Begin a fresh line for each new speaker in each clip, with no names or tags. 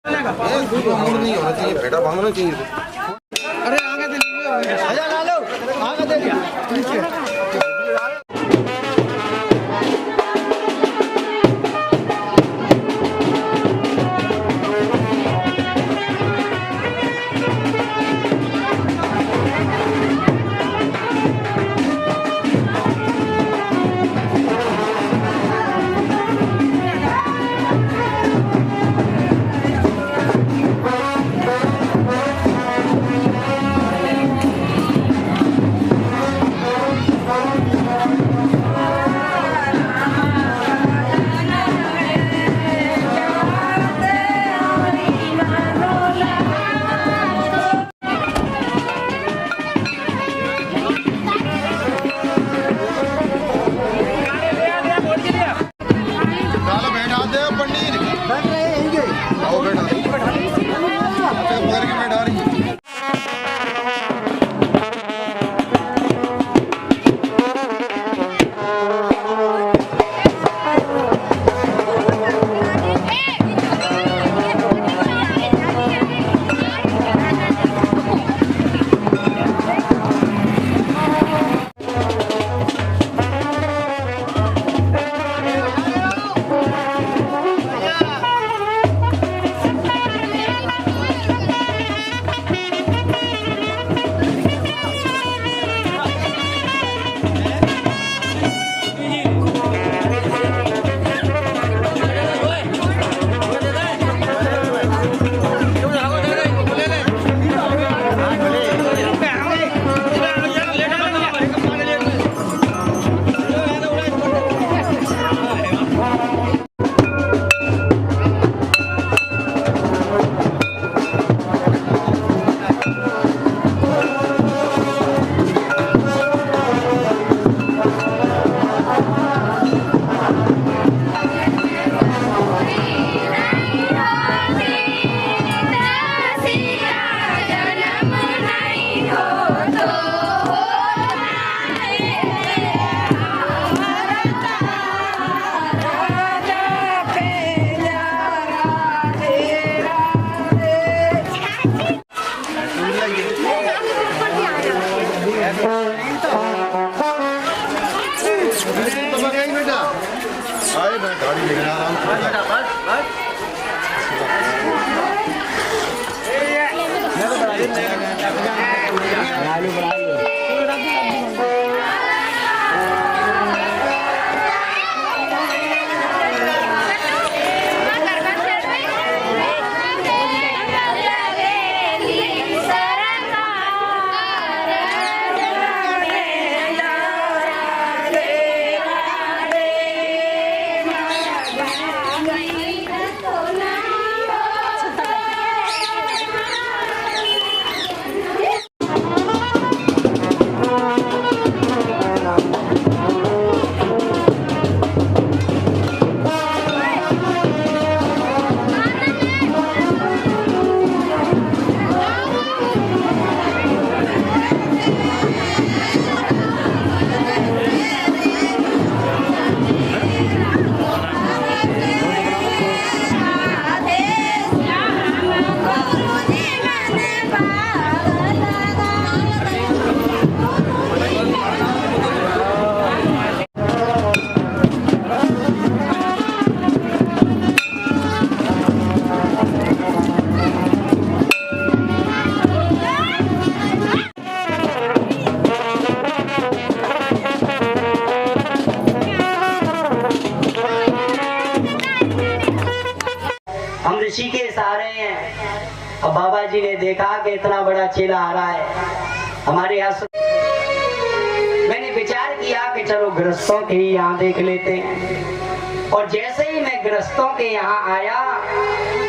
नहीं होना चाहिए, बेटा भागना चाहिए।
अरे आगे दे आजा ला लो, आगे दे दिया।
ऋषिकेश आ रहे हैं। अब बाबा जी ने देखा कि इतना बड़ा चेला आ रहा है हमारे यहाँ। मैंने विचार किया कि चलो गृहस्थों के ही यहाँ देख लेते हैं। और जैसे ही मैं गृहस्थों के यहाँ आया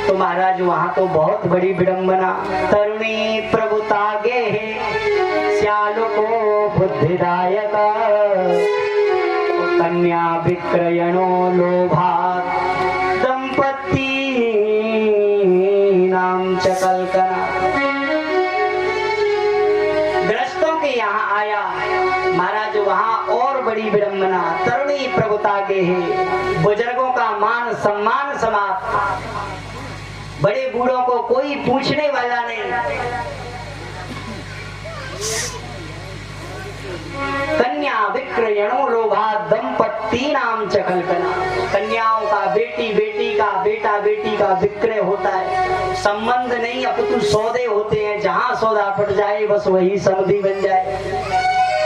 तो महाराज वहाँ तो बहुत बड़ी विडंबना। तरुणी प्रभुतागे श्यालो को बुद्धिदायक कन्या विक्रयणो लोभा दंपति नाम चकलकना। ग्रस्तों के यहाँ आया महाराज, वहाँ और बड़ी विडंबना। तरुणी प्रभुता के है, बुजुर्गों का मान सम्मान समाप्त। बड़े बूढ़ों को कोई पूछने वाला नहीं। कन्या विक्रयणो लोभा दंपत्ति नाम च कल्पना। कन्याओं का बेटी बेटी का बेटा बेटी का विक्रय होता है। संबंध नहीं अपितु सौदे होते हैं। जहां सौदा पट जाए बस वही समधि बन जाए।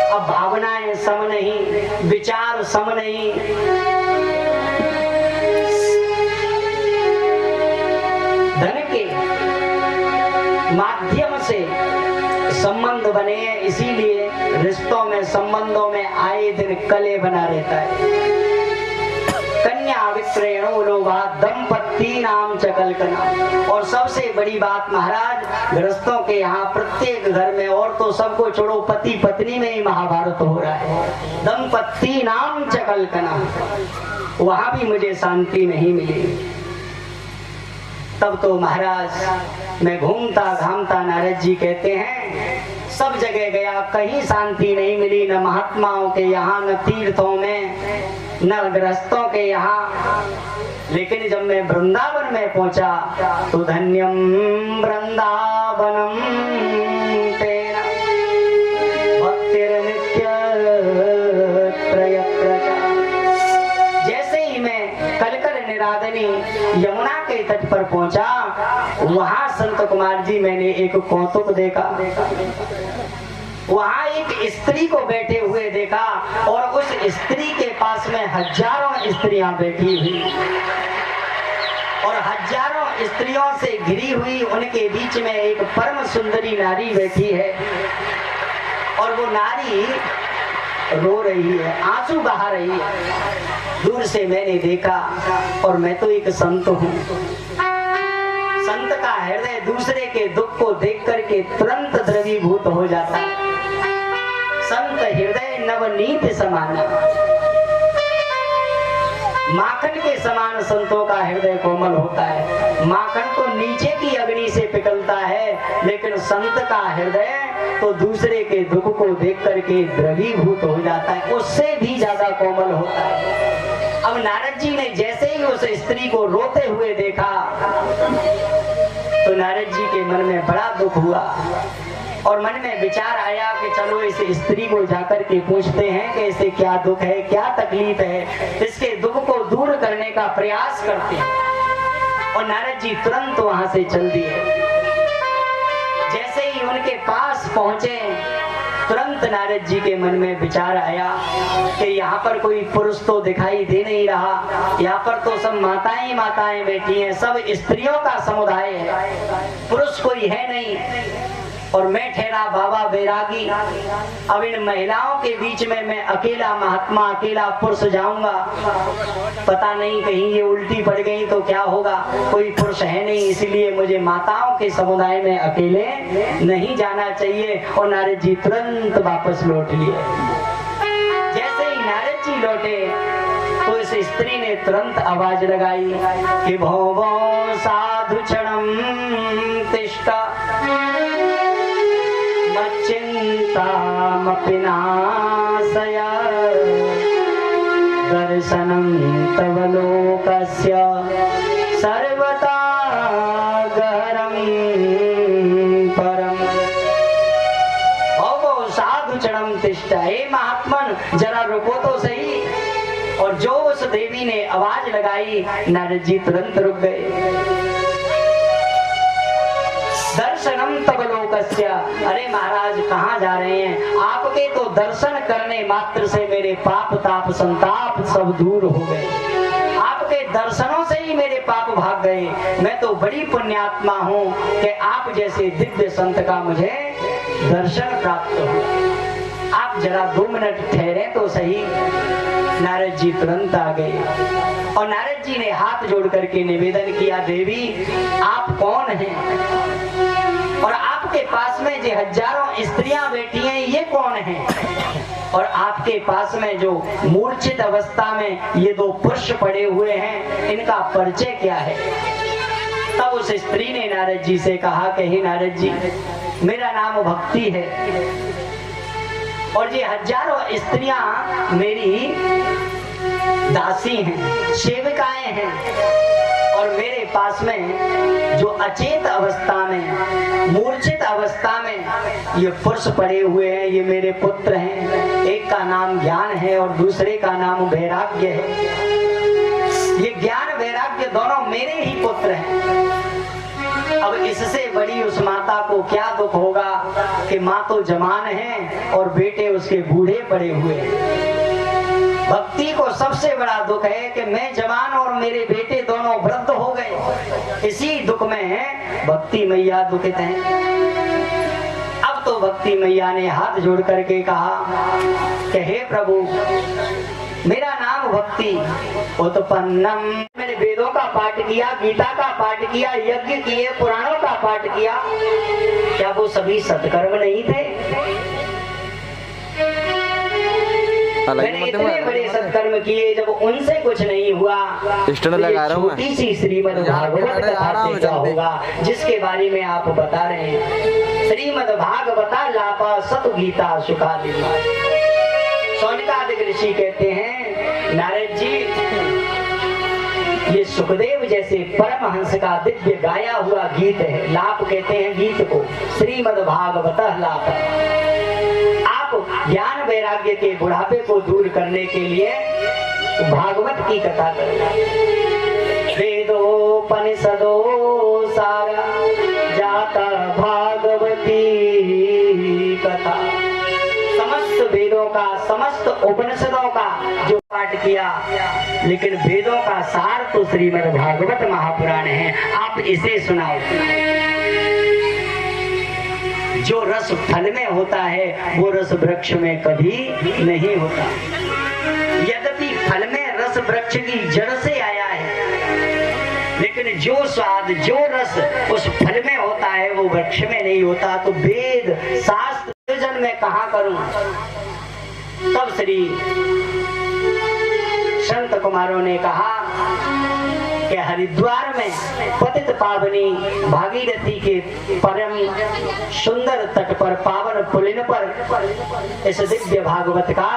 अब भावनाएं सम नहीं, विचार सम नहीं। धन के माध्यम से संबंध बने हैं, इसीलिए रिश्तों में संबंधों में आए दिन कले बना रहता है। कन्या विक्रयणो लोभा दंपत्ति नाम च कल्पना। और सबसे बड़ी बात महाराज, गृहस्थों के यहाँ प्रत्येक घर में, और तो सबको छोड़ो, पति पत्नी में ही महाभारत हो रहा है। दंपत्ति नाम च कल्पना, वहां भी मुझे शांति नहीं मिली। तब तो महाराज मैं घूमता घामता, नारद जी कहते हैं सब जगह गया, कहीं शांति नहीं मिली। न महात्माओं के यहाँ, न तीर्थों में, न गृहस्थों के यहाँ। लेकिन जब मैं वृंदावन में पहुंचा तो धन्यम वृंदावनम तेरा भक्तिर्नित्य प्रयत्न। जैसे ही मैं कलकल निरादनी यमुना के तट पर पहुंचा, वहां संत कुमार जी मैंने एक कौतुक देखा। वहां एक स्त्री को बैठे हुए देखा और उस स्त्री के पास में हजारों स्त्रियां बैठी हुई और हजारों स्त्रियों से घिरी हुई उनके बीच में एक परम सुंदरी नारी बैठी है। और वो नारी रो रही है, आंसू बहा रही है। दूर से मैंने देखा, और मैं तो एक संत हूँ। संत का हृदय दूसरे के दुख को देख करके तुरंत द्रवीभूत हो जाता है। संत हृदय नवनीत समान, माखन के समान संतों का हृदय कोमल होता है। माखन तो नीचे की अग्नि से पिघलता है, लेकिन संत का हृदय तो दूसरे के दुख को देख करके द्रवीभूत हो जाता है, उससे भी ज्यादा कोमल होता है। अब नारद जी ने जैसे ही उस स्त्री को रोते हुए देखा तो नारद जी के मन में बड़ा दुख हुआ और मन में विचार आया कि चलो इस स्त्री को जाकर के पूछते हैं कि इसे क्या दुख है, क्या तकलीफ है, इसके दुख को दूर करने का प्रयास करते हैं। और नारद जी तुरंत वहां से चल दिए। जैसे ही उनके पास पहुंचे, तुरंत नारद जी के मन में विचार आया कि यहाँ पर कोई पुरुष तो दिखाई दे नहीं रहा। यहाँ पर तो सब माताएं माताएं बैठी हैं, सब स्त्रियों का समुदाय है, पुरुष कोई है नहीं। और मैं ठहरा बाबा बैरागी। अब इन महिलाओं के बीच में मैं अकेला महात्मा, अकेला पुरुष जाऊंगा, पता नहीं कहीं ये उल्टी पड़ गई तो क्या होगा। कोई पुरुष है नहीं, इसलिए मुझे माताओं के समुदाय में अकेले नहीं जाना चाहिए। और नारद जी तुरंत वापस लौट लिए। जैसे ही नारद जी लौटे तो इस स्त्री ने तुरंत आवाज लगाई कि भो भो साधु क्षणम तिष्ठा मच्चिंतामपि नाशय दर्शनं तव लोकस्य सर्वथा गहरं परम। भो साधु क्षणम तिष्ठा, हे महात्मन जरा रुको तो सही। और जो उस देवी ने आवाज लगाई, नारद जी तुरंत रुक गए। दर्शनम तव लोकस्य, अरे महाराज कहाँ जा रहे हैं? आपके तो दर्शन करने मात्र से मेरे पाप ताप संताप सब दूर हो गए। आपके दर्शनों से ही मेरे पाप भाग गए। मैं तो बड़ी पुण्यात्मा हूँ कि आप जैसे दिव्य संत का मुझे दर्शन प्राप्त हो। आप जरा 2 मिनट ठहरे तो सही। नारद जी तुरंत आ गए और नारद जी ने हाथ जोड़ करके निवेदन किया, देवी आप कौन हैं और आपके पास में जो हजारों स्त्रियां बैठी हैं ये कौन हैं? और आपके पास में जो मूर्छित अवस्था में ये 2 पुरुष पड़े हुए हैं, इनका परिचय क्या है? तब उस स्त्री ने नारद जी से कहा कि हे नारद जी, मेरा नाम भक्ति है और ये हजारों स्त्रियां मेरी दासी हैं, सेविकाएं हैं और मेरे पास में जो अचेत अवस्था में, मूर्छित अवस्था में ये पुरुष पड़े हुए हैं, ये मेरे पुत्र हैं। एक का नाम ज्ञान है और दूसरे का नाम वैराग्य है। ये ज्ञान वैराग्य दोनों मेरे ही पुत्र हैं। अब इससे बड़ी उस माता को क्या दुख होगा कि माँ तो जवान है और बेटे उसके बूढ़े पड़े हुए हैं। भक्ति को सबसे बड़ा दुख है कि मैं जवान और मेरे बेटे दोनों वृद्ध हो गए। इसी दुख में भक्ति मैया दुखित हैं। अब तो भक्ति मैया ने हाथ जोड़ करके कहा कि हे प्रभु, मेरा नाम भक्ति उत्पन्नम। मैंने वेदों का पाठ किया, गीता का पाठ किया, यज्ञ किए, पुराणों का पाठ किया। क्या वो सभी सत्कर्म नहीं थे? मैंने इतने बड़े सत्कर्म किए, जब उनसे कुछ नहीं हुआ तो छोटी सी श्रीमद् भागवत कथा से क्या होगा, जिसके बारे में आप बता रहे हैं। श्रीमद् भागवता लापा सत गीता सुखादि। सौनकादिक ऋषि कहते हैं, नारद जी, ये सुखदेव जैसे परमहंस का दिव्य गाया हुआ गीत है। लाप कहते हैं गीत को, श्रीमद् भागवत लाप। आप ज्ञान वैराग्य के बुढ़ापे को दूर करने के लिए भागवत की कथा करें। वेदोपनिषदो सारा जाता भागवती कथा। समस्त वेदों का, समस्त उपनिषदों का जो पाठ किया, लेकिन वेदों का सार तो श्रीमद् भागवत महापुराण है। आप इसे सुनाओ। जो रस फल में होता है वो रस वृक्ष में कभी नहीं होता। यद्यपि फल में रस वृक्ष की जड़ से आया है, लेकिन जो स्वाद, जो रस उस फल में होता है वो वृक्ष में नहीं होता। तो वेद शास्त्र जन में कहाँ करूं? तब श्री संत कुमारों ने कहा कि हरिद्वार में पतित पावनी भागीरथी के परम सुंदर तट पर, पावन पुलिन पर इस दिव्य भागवत का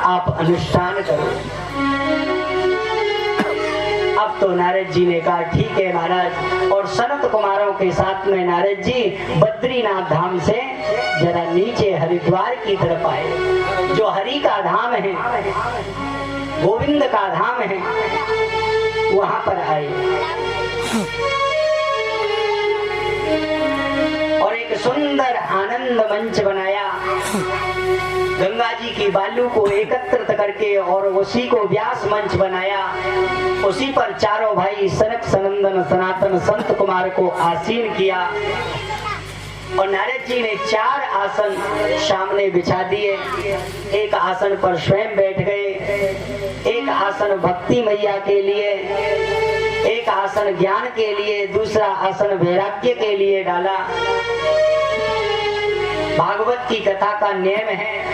आप अनुष्ठान करो। अब तो नारद जी ने कहा ठीक है महाराज, और सनत कुमारों के साथ में नारद जी बद्रीनाथ धाम से जरा नीचे हरिद्वार की तरफ आए। जो हरि का धाम है, गोविंद का धाम है, वहां पर आए और एक सुंदर आनंद मंच बनाया। गंगा जी की बालू को एकत्रित करके और उसी को व्यास मंच बनाया। उसी पर चारों भाई सनक सनंदन सनातन संत कुमार को आसीन किया और नारद जी ने 4 आसन सामने बिछा दिए। एक आसन पर स्वयं बैठ गए, एक आसन भक्ति मैया के लिए, एक आसन ज्ञान के लिए, दूसरा आसन वैराग्य के लिए डाला। भागवत की कथा का नियम है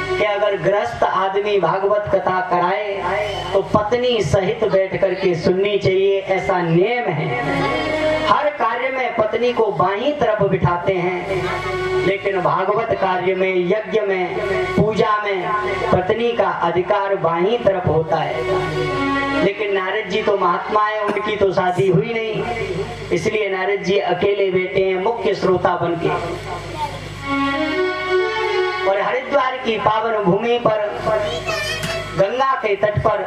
कि अगर गृहस्थ आदमी भागवत कथा कराए तो पत्नी सहित बैठ करके सुननी चाहिए, ऐसा नियम है। हर कार्य में पत्नी को बाईं तरफ बिठाते हैं, लेकिन भागवत कार्य में, यज्ञ में, पूजा में पत्नी का अधिकार बाईं तरफ होता है। लेकिन नारद जी तो महात्मा है, उनकी तो शादी हुई नहीं, इसलिए नारद जी अकेले बैठे हैं मुख्य श्रोता बन के। और हरिद्वार की पावन भूमि पर, गंगा के तट पर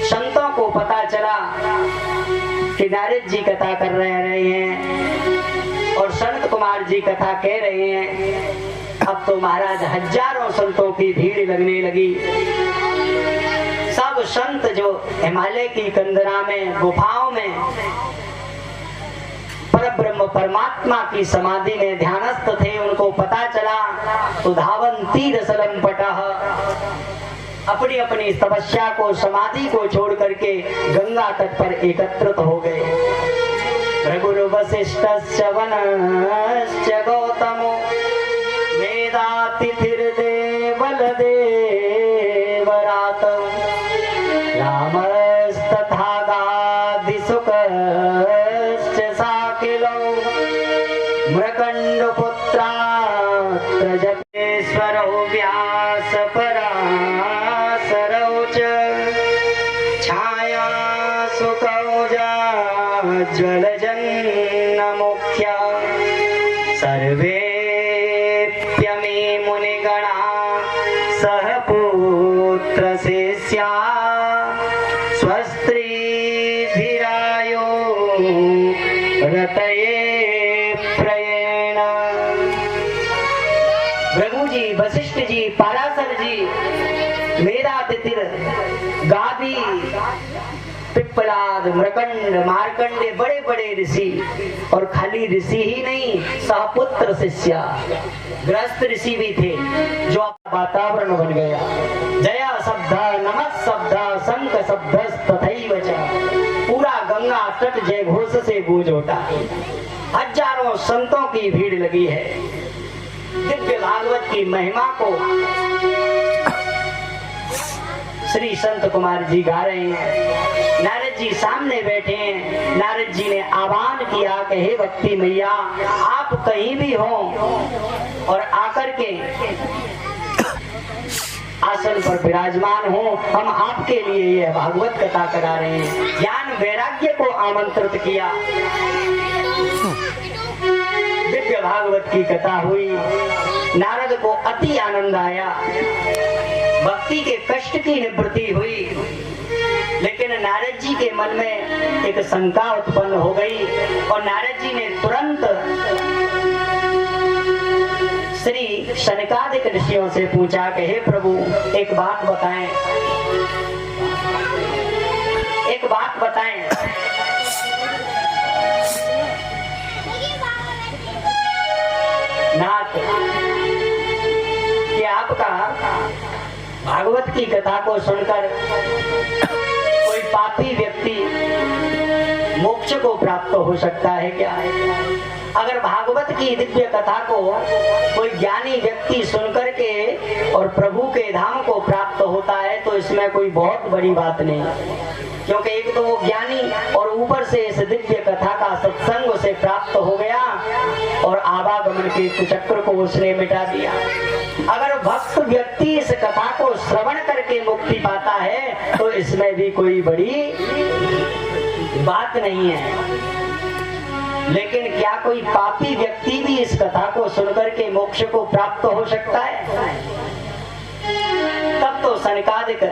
संतों को पता चला कि नारद जी कथा कर रहे हैं और संत कुमार जी कथा कह रहे हैं। अब तो महाराज हजारों संतों की भीड़ लगने लगी। सब संत जो हिमालय की कंदरा में, गुफाओं में परब्रह्म परमात्मा की समाधि में ध्यानस्थ थे, उनको पता चला तो धावंती रसलम पटः, अपनी अपनी तपस्या को, समाधि को छोड़ करके गंगा तट पर एकत्रित हो गए। भृगुरु वसिष्ठस्य वनश्च गौतमो वेदातिथिर्देवलदेवरात रामस्तथा गादिसुकश्च साकिलो मृकण्डपुत्रात्र जपेश्वरो व्यासपराशरौ च छाया सुकौ पुत्रस्य सर्वेप्यमे मुनिगणा सह पुत्रस्य स्वस्त्रीभिरायो रतये प्रयेण। भृगु जी, वशिष्ठ जी, पराशर जी, मेधातिथिर, गादी, पिप्पलाद, मृकंड, मार्कंडे, बड़े बड़े ऋषि, और खाली ऋषि ही नहीं, सहपुत्र शिष्य गृहस्थ ऋषि भी थे, जो वातावरण बन गया। जया शब्द, नमः शब्द, शंख शब्द तथैव च, पूरा गंगा तट जय घोष से गूंज उठा। हजारों संतों की भीड़ लगी है। दिव्य भागवत की महिमा को श्री संत कुमार जी गा रहे हैं। नारद जी सामने बैठे हैं। नारद जी ने आह्वान किया कि हे भक्ति मैया, आप कहीं भी हो और आकर के आसन पर विराजमान हो, हम आपके लिए यह भागवत कथा करा रहे हैं। ज्ञान वैराग्य को आमंत्रित किया। दिव्य भागवत की कथा हुई। नारद को अति आनंद आया। भक्ति के कष्ट की निवृत्ति हुई। लेकिन नारद जी के मन में एक शंका उत्पन्न हो गई और नारद जी ने तुरंत श्री शनकादिक ऋषियों से पूछा कि हे प्रभु, एक बात बताएं, एक बात बताएं। नाथ, कि आपका भागवत की कथा को सुनकर कोई पापी व्यक्ति मोक्ष को प्राप्त हो सकता है क्या? अगर भागवत की दिव्य कथा को कोई ज्ञानी व्यक्ति सुनकर के और प्रभु के धाम को प्राप्त होता है तो इसमें कोई बहुत बड़ी बात नहीं, क्योंकि एक तो वो ज्ञानी और ऊपर से इस दिव्य कथा का सत्संग उसे प्राप्त हो गया और आवागमन के कुचक्र को उसने मिटा दिया। अगर भक्त व्यक्ति इस कथा को श्रवण करके मुक्ति पाता है तो इसमें भी कोई बड़ी बात नहीं है। लेकिन क्या कोई पापी व्यक्ति भी इस कथा को सुनकर के मोक्ष को प्राप्त हो सकता है? तब तो सनकादिक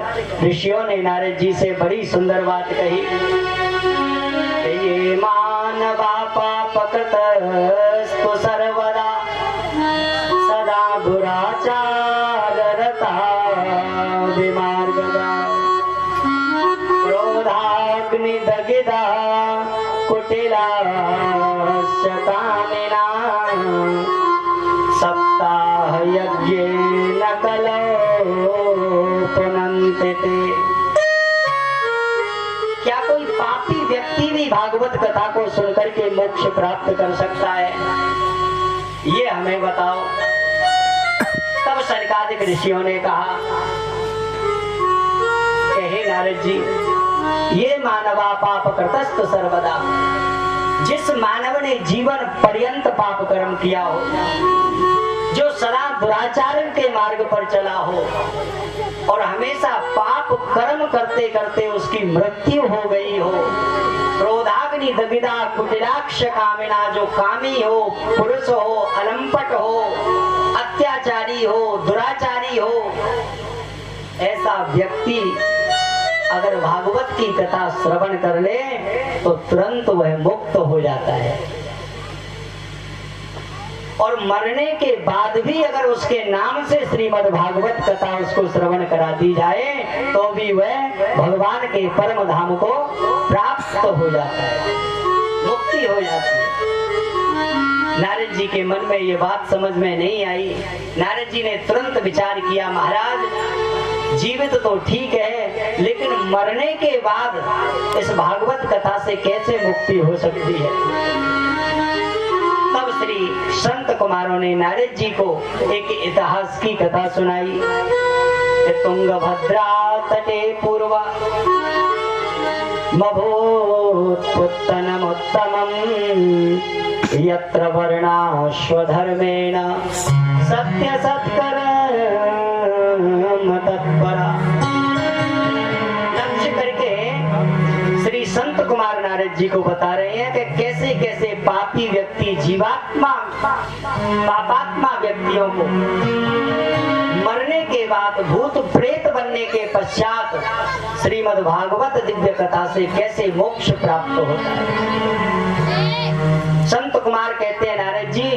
ऋषियों ने नारद जी से बड़ी सुंदर बात कही। ये मानवा पापकृतस्तु सर्वदा सदा दुराचाररता विमार्गदा क्रोधाग्निदगिधा कुटिलास्य कामिना सप्ताह यज्ञेन कलो पुनन्ते। क्या कोई पापी व्यक्ति भी भागवत कथा को सुनकर के मोक्ष प्राप्त कर सकता है? ये हमें बताओ। तब सनकादिक ऋषियों ने कहा कि हे नारद जी, ये मानवा पाप कृतस्तु सर्वदा, जिस मानव ने जीवन पर्यंत पाप कर्म किया हो, जो सदा दुराचारण के मार्ग पर चला हो और हमेशा पाप कर्म करते करते उसकी मृत्यु हो गई हो, क्रोधाग्नि दगिधा कुटिलाक्ष कामिना, जो कामी हो, पुरुष हो, अलंपट हो, अत्याचारी हो, दुराचारी हो, ऐसा व्यक्ति अगर भागवत की कथा श्रवण कर ले तो तुरंत वह मुक्त हो जाता है। और मरने के बाद भी अगर उसके नाम से श्रीमद् भागवत कथा उसको श्रवण करा दी जाए तो भी वह भगवान के परम धाम को प्राप्त हो जाता है, मुक्ति हो जाती है। नारद जी के मन में ये बात समझ में नहीं आई। नारद जी ने तुरंत विचार किया, महाराज जीवित तो ठीक है, लेकिन मरने के बाद इस भागवत कथा से कैसे मुक्ति हो सकती है? तब श्री संत कुमारों ने नारद जी को एक इतिहास की कथा सुनाई। तुंगभद्रा तटे पूर्व मभूत्पुत्तनमुत्तमम् यत्र वर्णाश्वधर्मेण सत्य सत्कर्म तत्परा। लक्ष्य करके श्री संत कुमार नारद जी को बता रहे हैं कि कैसे कैसे पापी व्यक्ति, जीवात्मा, पापात्मा व्यक्तियों को मरने के बाद भूत प्रेत बनने के पश्चात श्रीमद् भागवत दिव्य कथा से कैसे मोक्ष प्राप्त होता है। संत कुमार कहते हैं, नारद जी,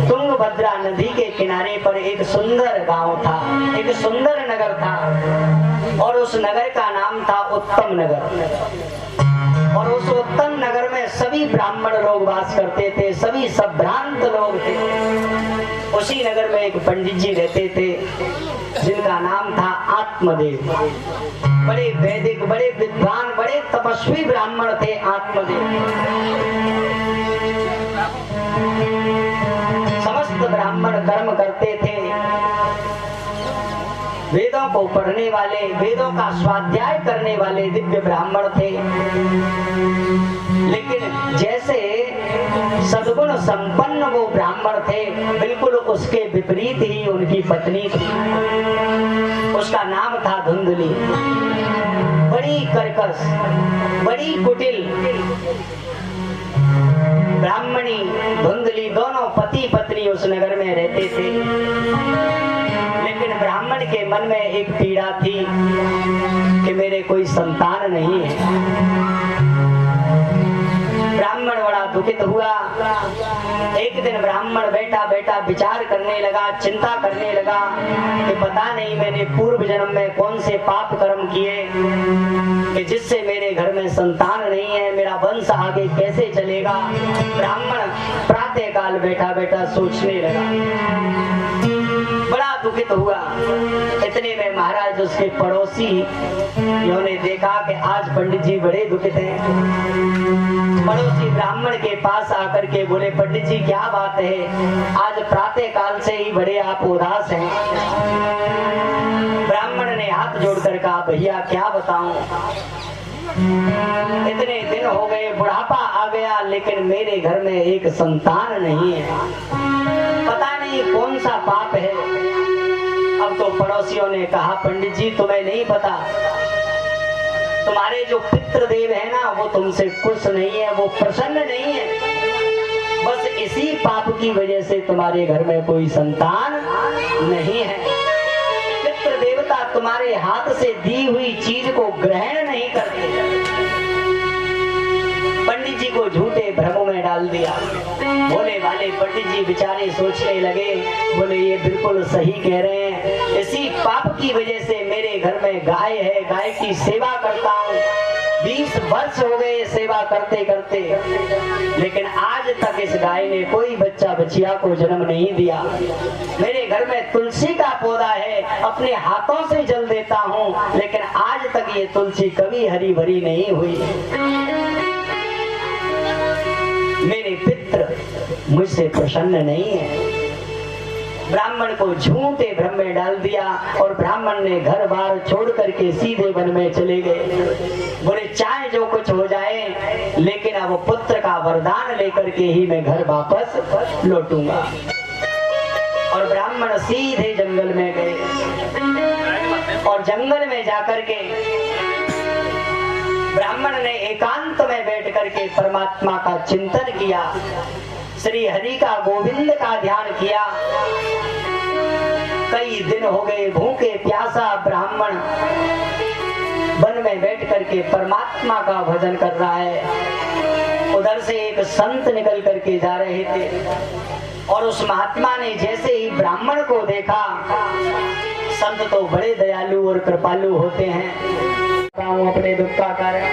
तुंगभद्रा नदी के किनारे पर एक सुंदर गांव था, एक सुंदर नगर था, और उस नगर का नाम था उत्तम नगर। और उस उत्तम नगर में सभी ब्राह्मण लोग वास करते थे, सभी संभ्रांत लोग थे। उसी नगर में एक पंडित जी रहते थे जिनका नाम था आत्मदेव। बड़े वैदिक, बड़े विद्वान, बड़े तपस्वी ब्राह्मण थे आत्मदेव। समस्त ब्राह्मण कर्म करते थे, वेदों को पढ़ने वाले, वेदों का स्वाध्याय करने वाले दिव्य ब्राह्मण थे। लेकिन जैसे सद्गुण संपन्न वो ब्राह्मण थे, बिल्कुल उसके विपरीत ही उनकी पत्नी थी। उसका नाम था धुंधली। बड़ी कर्कश, बड़ी कुटिल ब्राह्मणी धुंधली, दोनों पति पत्नी उस नगर में रहते थे। लेकिन ब्राह्मण के मन में एक पीड़ा थी कि मेरे कोई संतान नहीं है। ब्राह्मण बड़ा दुखित हुआ। एक दिन ब्राह्मण बैठा बैठा विचार करने लगा, चिंता करने लगा कि पता नहीं मैंने पूर्व जन्म में कौन से पाप कर्म किए कि जिससे मेरे घर में संतान नहीं है, मेरा वंश आगे कैसे चलेगा। ब्राह्मण प्रातः काल बैठा बैठा सोचने लगा, बड़ा दुखित हुआ। इतने में महाराज उसके पड़ोसी ने देखा कि आज पंडित जी बड़े दुखित हैं। पड़ोसी ब्राह्मण के पास आकर के बोले, पंडित जी क्या बात है, आज प्रातः काल से ही बड़े आप उदास हैं। ब्राह्मण ने हाथ जोड़कर कहा, भैया क्या बताऊं, इतने दिन हो गए, बुढ़ापा आ गया, लेकिन मेरे घर में एक संतान नहीं है। पता नहीं कौन सा पाप है। अब तो पड़ोसियों ने कहा, पंडित जी तुम्हें नहीं पता, तुम्हारे जो पितृदेव है ना, वो तुमसे खुश नहीं है, वो प्रसन्न नहीं है। बस इसी पाप की वजह से तुम्हारे घर में कोई संतान नहीं है। पितृ देवता तुम्हारे हाथ से दी हुई चीज को ग्रहण नहीं करते। पंडित जी को झूठे भ्रमों में डाल दिया। भोले वाले पंडित जी बेचारे सोचने लगे, बोले ये बिल्कुल सही कह रहे हैं, इसी पाप की वजह से मेरे घर में गाय है, गाय की सेवा करता हूँ, 20 वर्ष हो गए सेवा करते करते, लेकिन आज तक इस गाय ने कोई बच्चा बच्चिया को जन्म नहीं दिया। मेरे घर में तुलसी का पौधा है, अपने हाथों से जल देता हूँ, लेकिन आज तक ये तुलसी कभी हरी भरी नहीं हुई। मेरे पितृ मुझसे प्रसन्न नहीं है। ब्राह्मण को झूठे भ्रम में डाल दिया और ब्राह्मण ने घर बार छोड़ करके सीधे वन में चले गए। बोले चाहे जो कुछ हो जाए, लेकिन अब पुत्र का वरदान लेकर के ही मैं घर वापस लौटूंगा। और ब्राह्मण सीधे जंगल में गए और जंगल में जाकर के ब्राह्मण ने एकांत में बैठ करके परमात्मा का चिंतन किया, श्री हरि का, गोविंद का ध्यान किया। कई दिन हो गए, भूखे प्यासा ब्राह्मण वन में बैठ करके परमात्मा का भजन कर रहा है। उधर से एक संत निकल करके जा रहे थे और उस महात्मा ने जैसे ही ब्राह्मण को देखा, संत तो बड़े दयालु और कृपालु होते हैं, अपने दुख का कारण,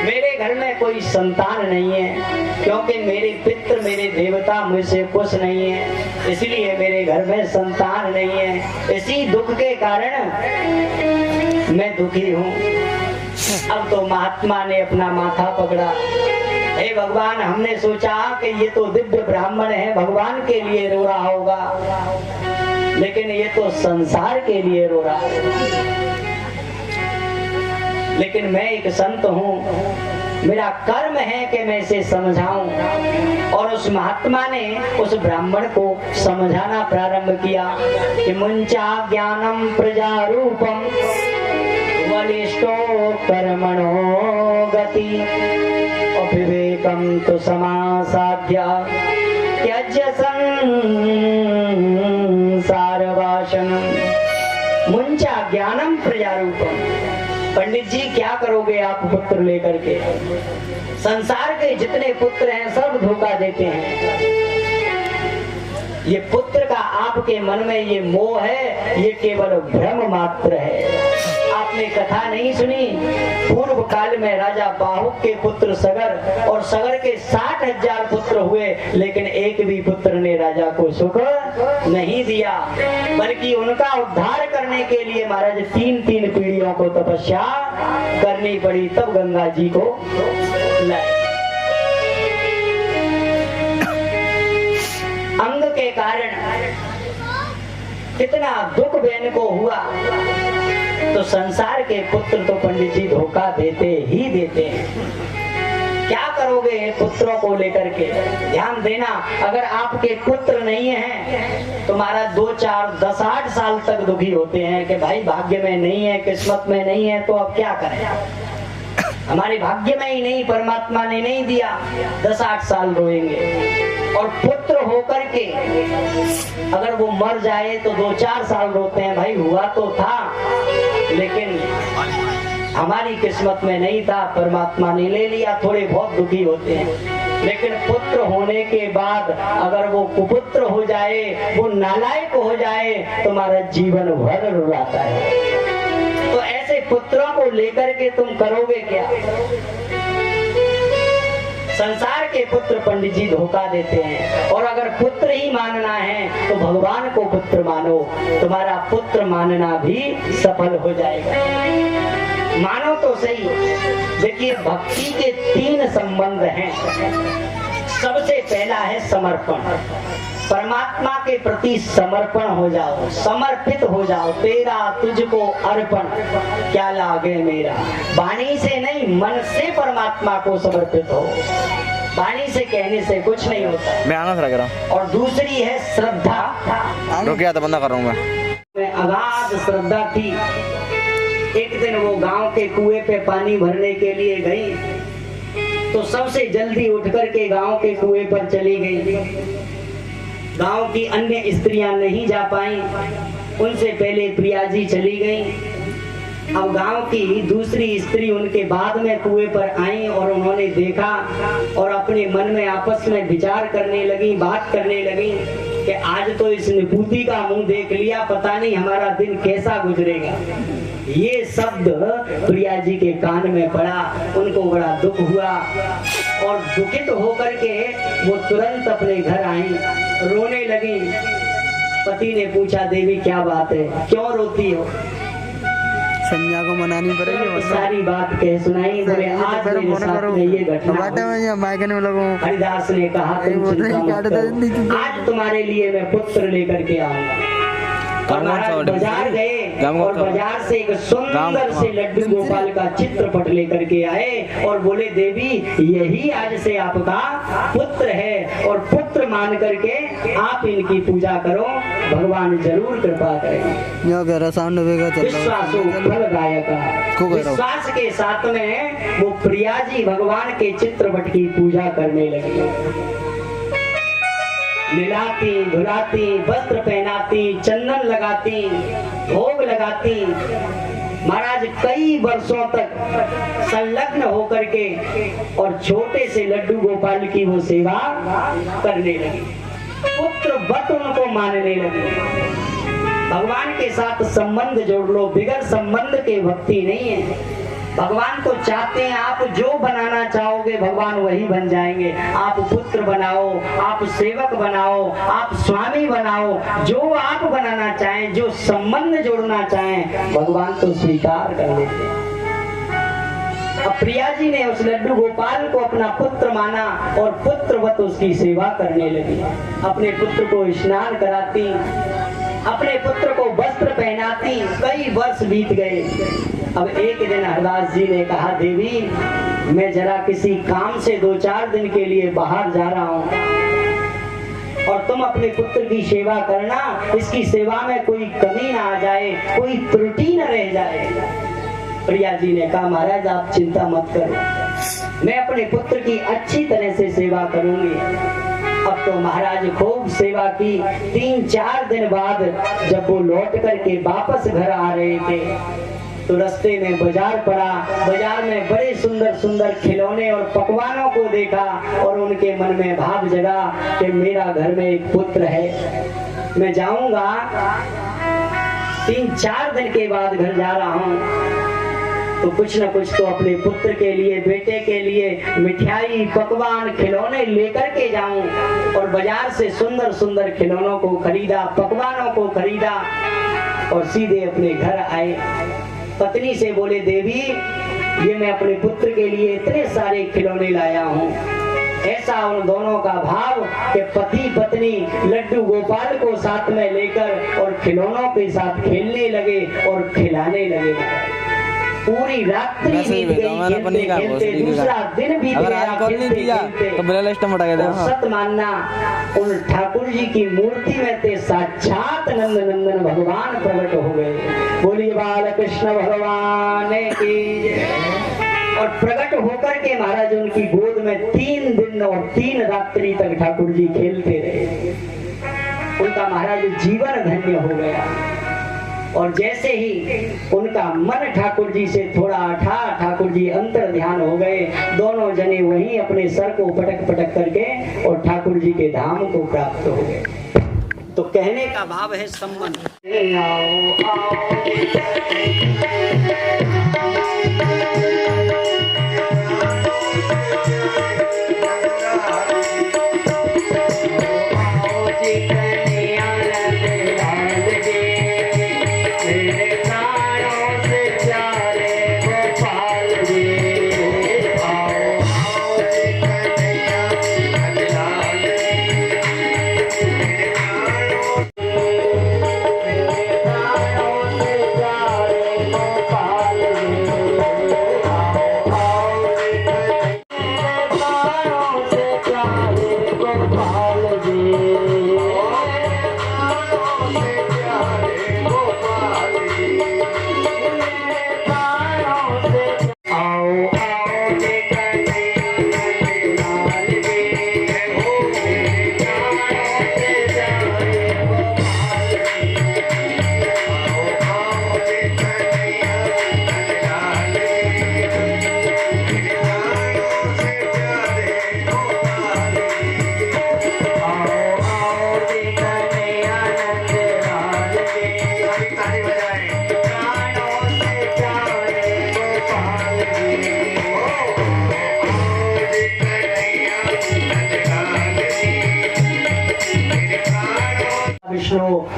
मेरे घर में कोई संतान नहीं है क्योंकि मेरे पितृ, मेरे देवता मुझसे खुश नहीं है, इसलिए मेरे घर में संतान नहीं है। इसी दुख के कारण मैं दुखी हूँ। अब तो महात्मा ने अपना माथा पकड़ा, हे भगवान, हमने सोचा कि ये तो दिव्य ब्राह्मण है, भगवान के लिए रो रहा होगा, लेकिन ये तो संसार के लिए रो रहा है। लेकिन मैं एक संत हूँ, मेरा कर्म है कि मैं इसे समझाऊं। और उस महात्मा ने उस ब्राह्मण को समझाना प्रारंभ किया कि मुंचा ज्ञानम प्रजा रूपम वलिष्ठो कर्मणो गति। और विवेकम तु समासाध्य त्यज्य संसारवासनम् मुंचा ज्ञानम प्रजारूपम। पंडित जी क्या करोगे आप पुत्र लेकर के? संसार के जितने पुत्र हैं सब धोखा देते हैं। ये पुत्र का आपके मन में ये मोह है, ये केवल भ्रम मात्र है। आपने कथा नहीं सुनी? पूर्व काल में राजा बाहुक के पुत्र सगर और सगर के 60,000 पुत्र हुए, लेकिन एक भी पुत्र ने राजा को सुख नहीं दिया, बल्कि उनका उद्धार करने के लिए महाराज 3-3 पीढ़ियों को तपस्या करनी पड़ी, तब गंगा जी को लाए। अंग के कारण कितना दुख बहन को हुआ, तो संसार के पुत्र तो पंडित जी धोखा देते ही देते हैं। क्या करोगे पुत्रों को लेकर के? ध्यान देना, अगर आपके पुत्र नहीं हैं तो महाराज 2, 4, 10, 8 साल तक दुखी होते हैं कि भाई भाग्य में नहीं है, किस्मत में नहीं है, तो अब क्या करें? हमारे भाग्य में ही नहीं, परमात्मा ने नहीं दिया, 10-8 साल रोएंगे। और पुत्र होकर के अगर वो मर जाए तो 2-4 साल रोते हैं, भाई हुआ तो था लेकिन हमारी किस्मत में नहीं था, परमात्मा ने ले लिया, थोड़े बहुत दुखी होते हैं। लेकिन पुत्र होने के बाद अगर वो कुपुत्र हो जाए, वो नालायक हो जाए, तो हमारा जीवन भर रुलाता है। तो ऐसे पुत्रों को लेकर के तुम करोगे क्या? संसार के पुत्र पंडित जी धोखा देते हैं। और अगर पुत्र ही मानना है तो भगवान को पुत्र मानो, तुम्हारा पुत्र मानना भी सफल हो जाएगा। मानो तो सही। देखिए भक्ति के 3 संबंध हैं। सबसे पहला है समर्पण। परमात्मा के प्रति समर्पण हो जाओ, समर्पित हो जाओ। तेरा तुझको अर्पण, क्या लागे मेरा। वाणी से नहीं, मन से परमात्मा को समर्पित हो। वाणी से कहने से कुछ नहीं होता।
मैं आना लग रहा।
और दूसरी है श्रद्धा।
रुक गया था, बंदा कर रहा हूँ
मैं। अगाध श्रद्धा थी। एक दिन वो गांव के कुएं पे पानी भरने के लिए गई, तो सबसे जल्दी उठ करके गांव के कुएं पर चली गई। गांव की अन्य स्त्रियां नहीं जा पाई, उनसे पहले प्रिया जी चली गई। अब गांव की दूसरी स्त्री उनके बाद में कुएं पर आई और उन्होंने देखा और अपने मन में आपस में विचार करने लगी, बात करने लगी कि आज तो इस निपुति का मुंह देख लिया, पता नहीं हमारा दिन कैसा गुजरेगा। ये शब्द प्रिया जी के कान में पड़ा, उनको बड़ा दुख हुआ और दुखित होकर के वो तुरंत अपने घर आई, रोने लगी। पति ने पूछा, देवी क्या बात है, क्यों रोती हो?
संज्ञा को मनानी पड़ेगी।
सारी बात कह सुनाई। बोले आज मेरे साथ में ये घटना। हरिदास ने कहा आज तुम्हारे लिए मैं पुत्र लेकर के आऊंगा। बाजार गए और बाजार से एक सुंदर से लड्डू गोपाल का चित्रपट लेकर के आए और बोले देवी यही आज से आपका पुत्र है और पुत्र मान करके आप इनकी पूजा करो, भगवान जरूर कृपा करेंगे। विश्वासो फलदायक। विश्वास के साथ में वो प्रिया जी भगवान के चित्रपट की पूजा करने लगी। मिलाती, धुलाती, वस्त्र पहनाती, चंदन लगाती, भोग लगाती। महाराज कई वर्षों तक संलग्न होकर के और छोटे से लड्डू गोपाल की वो सेवा करने लगी। पुत्र वत उनको मानने लगी। भगवान के साथ संबंध जोड़ लो, बिगड़ संबंध के भक्ति नहीं है। भगवान तो चाहते हैं आप जो बनाना चाहोगे भगवान वही बन जाएंगे। आप पुत्र बनाओ, आप सेवक बनाओ, आप स्वामी बनाओ, जो आप बनाना चाहें, जो संबंध जोड़ना चाहें, भगवान तो स्वीकार कर लेते हैं। अब प्रिया जी ने उस लड्डू गोपाल को अपना पुत्र माना और पुत्रवत उसकी सेवा करने लगी। अपने पुत्र को स्नान कराती, अपने पुत्र को वस्त्र पहनाती। कई वर्ष बीत गए। अब एक दिन हरदास जी ने कहा, देवी मैं जरा किसी काम से 2-4 दिन के लिए बाहर जा रहा हूँ और तुम अपने पुत्र की सेवा करना, इसकी सेवा में कोई कमी ना आ जाए, कोई त्रुटि न रह जाए। प्रिया जी ने कहा, महाराज आप चिंता मत करो, मैं अपने पुत्र की अच्छी तरह से सेवा करूंगी। अब तो महाराज खूब सेवा की। 3-4 दिन बाद जब वो लौट करके वापस घर आ रहे थे तो रास्ते में बाजार पड़ा। बाजार में बड़े सुंदर सुंदर खिलौने और पकवानों को देखा और उनके मन में भाव जगा कि मेरा घर में एक पुत्र है, मैं जाऊंगा। 3-4 दिन के बाद घर जा रहा हूँ तो कुछ न कुछ तो अपने पुत्र के लिए, बेटे के लिए मिठाई, पकवान, खिलौने लेकर के जाऊं। और बाजार से सुंदर सुंदर खिलौनों को खरीदा, पकवानों को खरीदा और सीधे अपने घर आए। पत्नी से बोले, देवी ये मैं अपने पुत्र के लिए इतने सारे खिलौने लाया हूँ। ऐसा उन दोनों का भाव कि पति पत्नी लड्डू गोपाल को साथ में लेकर और खिलौनों के साथ खेलने लगे और खिलाने लगे। पूरी रात्रि बीत गई, खेलते दूसरा दिन बीत गया, खेलते सत मानना उन ठाकुर जी की मूर्ति में थे साक्षात नंद नंदन भगवान प्रकट हो गए। बोलिए बाल कृष्ण भगवान की। और प्रकट होकर के महाराज उनकी गोद में 3 दिन और 3 रात्रि तक ठाकुर जी खेलते रहे। उनका महाराज जीवन धन्य हो गया। और जैसे ही उनका मन ठाकुर जी से थोड़ा हटा, ठाकुर जी अंतर ध्यान हो गए। दोनों जने वहीं अपने सर को पटक पटक करके और ठाकुर जी के धाम को प्राप्त हो गए। तो कहने का भाव है संबंध। आओ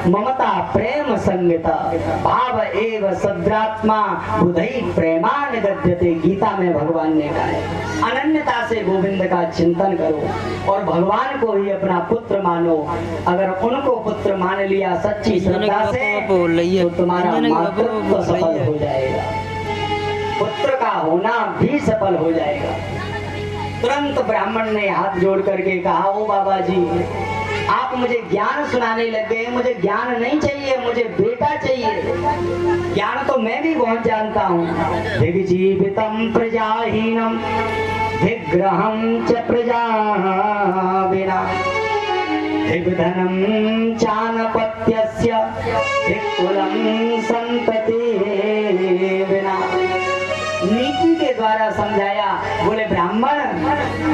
ममता प्रेम संगता भाव एव सद्रात्मा बुधई प्रेमान गद्यते। गीता में भगवान ने कहा है अनन्यता से गोविंद का चिंतन करो और भगवान को ही अपना पुत्र मानो। अगर उनको पुत्र मान लिया सच्ची श्रद्धा से तो तुम्हारा मातृत्व सफल हो जाएगा, पुत्र का होना भी सफल हो जाएगा। तुरंत ब्राह्मण ने हाथ जोड़ करके कहा, ओ बाबा जी आप मुझे ज्ञान सुनाने लग गए, मुझे ज्ञान नहीं चाहिए, मुझे बेटा चाहिए। ज्ञान तो मैं भी बहुत जानता हूँ। दिग्जीवितम प्रजाहीनम दिग्रहम च प्रजा विना दिग्धनम चानपत्यस्य दिक्कुलम संतति विना। नीति के द्वारा समझाया। बोले ब्राह्मण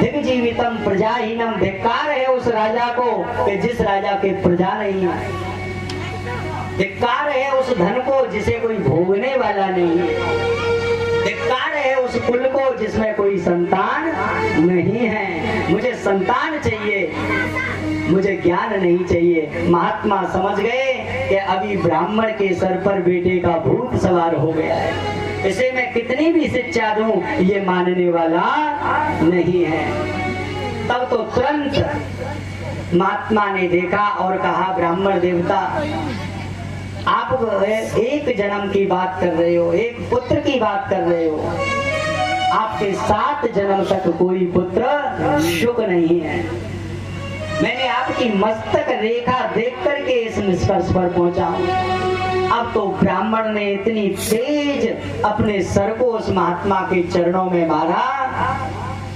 दिग्जीवितम प्रजाहीनम, धिक्कार है उस राजा को कि जिस राजा के प्रजा नहीं है। धिक्कार है उस धन को जिसे कोई भोगने वाला नहीं है। धिक्कार है उस कुल को जिसमें कोई संतान नहीं है। मुझे संतान चाहिए, मुझे ज्ञान नहीं चाहिए। महात्मा समझ गए कि अभी ब्राह्मण के सर पर बेटे का भूत सवार हो गया है, इसे मैं कितनी भी शिक्षा दूं ये मानने वाला नहीं है। तब तो तुरंत महात्मा ने देखा और कहा, ब्राह्मण देवता आप एक जन्म की बात कर रहे हो, एक पुत्र की बात कर रहे हो। आपके 7 जन्म तक कोई पुत्र शुक नहीं है। मैंने आपकी मस्तक रेखा देख करके इस निष्कर्ष पर पहुंचा हूं। अब तो ब्राह्मण ने इतनी तेज अपने सर को उस महात्मा के चरणों में मारा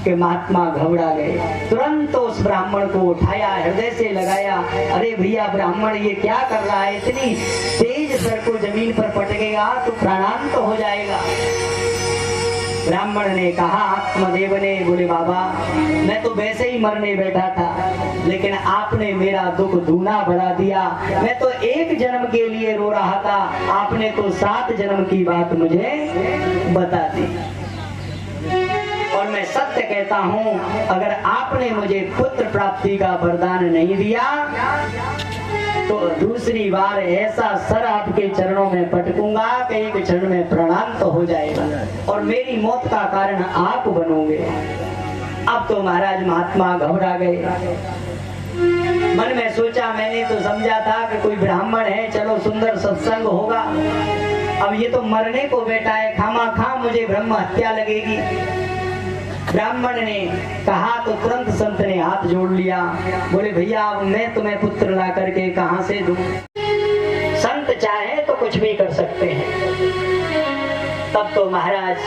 कि महात्मा घबरा गए। तुरंत उस ब्राह्मण को उठाया, हृदय से लगाया। अरे भैया ब्राह्मण ये क्या कर रहा है, इतनी तेज सर को जमीन पर पटकेगा तो प्राणांत हो जाएगा। ब्राह्मण ने कहा, आत्मदेव ने, बोले बाबा मैं तो वैसे ही मरने बैठा था, लेकिन आपने मेरा दुख दूना बढ़ा दिया। मैं तो एक जन्म के लिए रो रहा था, आपने तो 7 जन्म की बात मुझे बता दी। और मैं सत्य कहता हूँ, अगर आपने मुझे पुत्र प्राप्ति का वरदान नहीं दिया तो दूसरी बार ऐसा सर आपके चरणों में पटकूंगा कि एक क्षण में प्राणांत हो जाएगा और मेरी मौत का कारण आप बनोगे। अब तो महाराज महात्मा घबरा गए। मन में सोचा, मैंने तो समझा था कि कोई ब्राह्मण है, चलो सुंदर सत्संग होगा, अब ये तो मरने को बैठा है, खामा मुझे ब्रह्म हत्या लगेगी। ब्राह्मण ने कहा तो तुरंत संत ने हाथ जोड़ लिया, बोले भैया मैं तुम्हें पुत्र ला करके कहां से दूं? संत चाहे तो कुछ भी कर सकते हैं। तब तो महाराज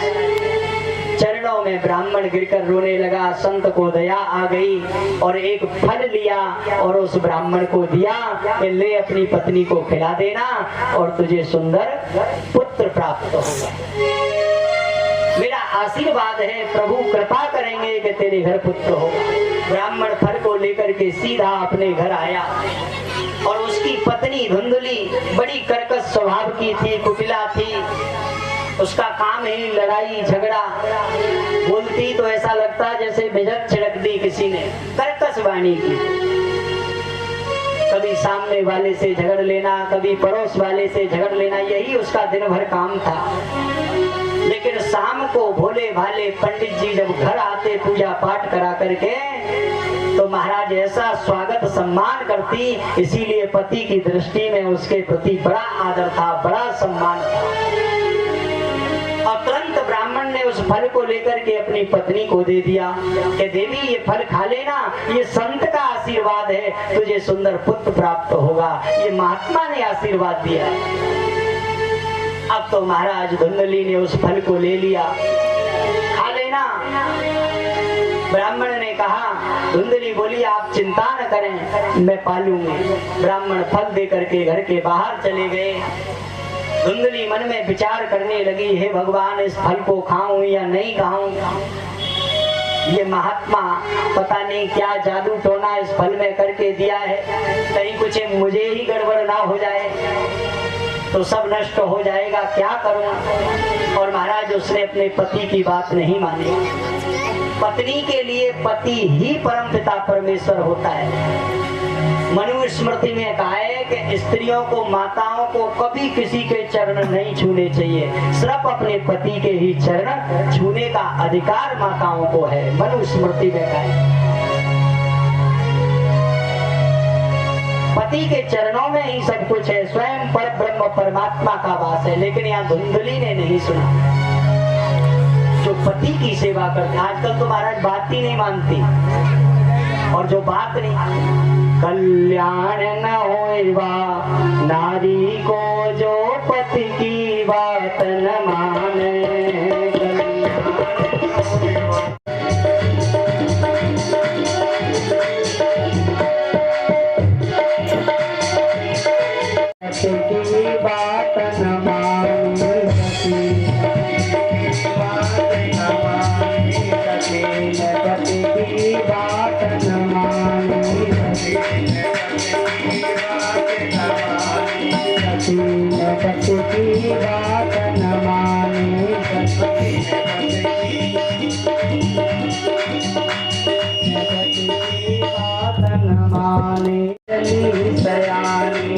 चरणों में ब्राह्मण गिरकर रोने लगा। संत को दया आ गई और एक फल लिया और उस ब्राह्मण को दिया कि ले अपनी पत्नी को खिला देना और तुझे सुंदर पुत्र प्राप्त होगा। मेरा आशीर्वाद है, प्रभु कृपा करेंगे कि तेरे घर पुत्र होगा। ब्राह्मण फल को लेकर के सीधा अपने घर आया और उसकी पत्नी धुंधली बड़ी कर्कश स्वभाव की थी, कुटिला थी। उसका काम ही लड़ाई झगड़ा, बोलती तो ऐसा लगता जैसे बेजक छिड़क दी किसी ने, कर्कश वाणी की। कभी सामने वाले से झगड़ लेना, कभी पड़ोस वाले से झगड़ लेना, यही उसका दिन भर काम था। लेकिन शाम को भोले भाले पंडित जी जब घर आते पूजा पाठ करा करके, तो महाराज ऐसा स्वागत सम्मान करती, इसीलिए पति की दृष्टि में उसके प्रति बड़ा आदर था, बड़ा सम्मान था। और तुरंत ब्राह्मण ने उस फल को लेकर के अपनी पत्नी को दे दिया कि देवी ये फल खा लेना, ये संत का आशीर्वाद है, तुझे सुंदर पुत्र प्राप्त होगा, ये महात्मा ने आशीर्वाद दिया। अब तो महाराज धुंधली ने उस फल को ले लिया, खा लेना। ब्राह्मण ने कहा, धुंधली बोली आप चिंता न करें, मैं पालूंगी। ब्राह्मण फल दे करके घर के बाहर चले गए। धुंधली मन में विचार करने लगी, हे भगवान इस फल को खाऊं या नहीं खाऊं? ये महात्मा पता नहीं क्या जादू टोना इस फल में करके दिया है, कहीं कुछ मुझे ही गड़बड़ ना हो जाए तो सब नष्ट हो जाएगा, क्या करूं? और महाराज उसने अपने पति की बात नहीं मानी। पत्नी के लिए पति ही परमपिता परमेश्वर होता है। मनुस्मृति में कहा है कि स्त्रियों को, माताओं को कभी किसी के चरण नहीं छूने चाहिए, सिर्फ अपने पति के ही चरण छूने का अधिकार माताओं को है, मनुस्मृति में कहा है। पति के चरणों में ही सब कुछ है, स्वयं पर ब्रह्म परमात्मा का वास है। लेकिन यहाँ धुंधली ने नहीं सुना, जो पति की सेवा करते। आजकल तो महाराज बात ही नहीं मानती, और जो बात नहीं, कल्याण न होएगा नारी को जो पति की बात न माने। की बात न माने, पति की बात न माने, पति की बात न माने, बात न माने। चली सयानी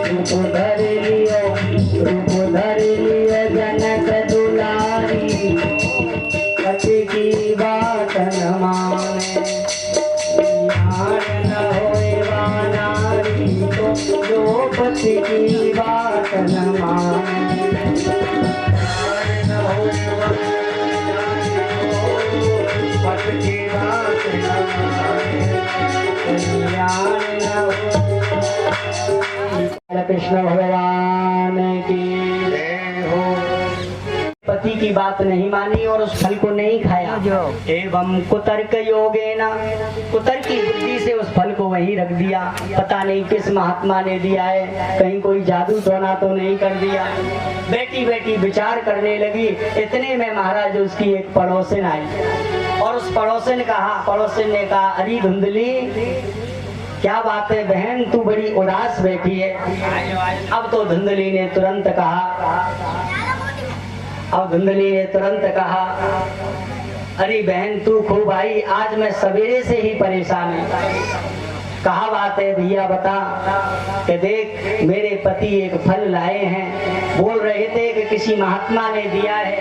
रूप धर लियो जनक दुलारी, पति की बात न माने। ज्ञान न होएगा नारी को जो पति की बात न माने। ज्ञान न होएगा पति की बात न माने। ज्ञान न कृष्ण भगवान की जय हो। पति की बात नहीं मानी और उस फल को नहीं खाया। एवं कुतर्क योगेन, कुतर्क की बुद्धि से उस फल को वहीं रख दिया। पता नहीं किस महात्मा ने दिया है, कहीं कोई जादू टोना तो नहीं कर दिया। बेटी बेटी विचार करने लगी। इतने में महाराज उसकी एक पड़ोसन आई और उस पड़ोसन ने कहा, अरे धुंधली, क्या बात है बहन, तू बड़ी उदास बैठी है। अब तो धुंधली ने तुरंत कहा, अरे बहन तू खूब आई, आज मैं सवेरे से ही परेशान हूँ। कहा बात है भैया, बता। कि देख, मेरे पति एक फल लाए हैं, बोल रहे थे कि किसी महात्मा ने दिया है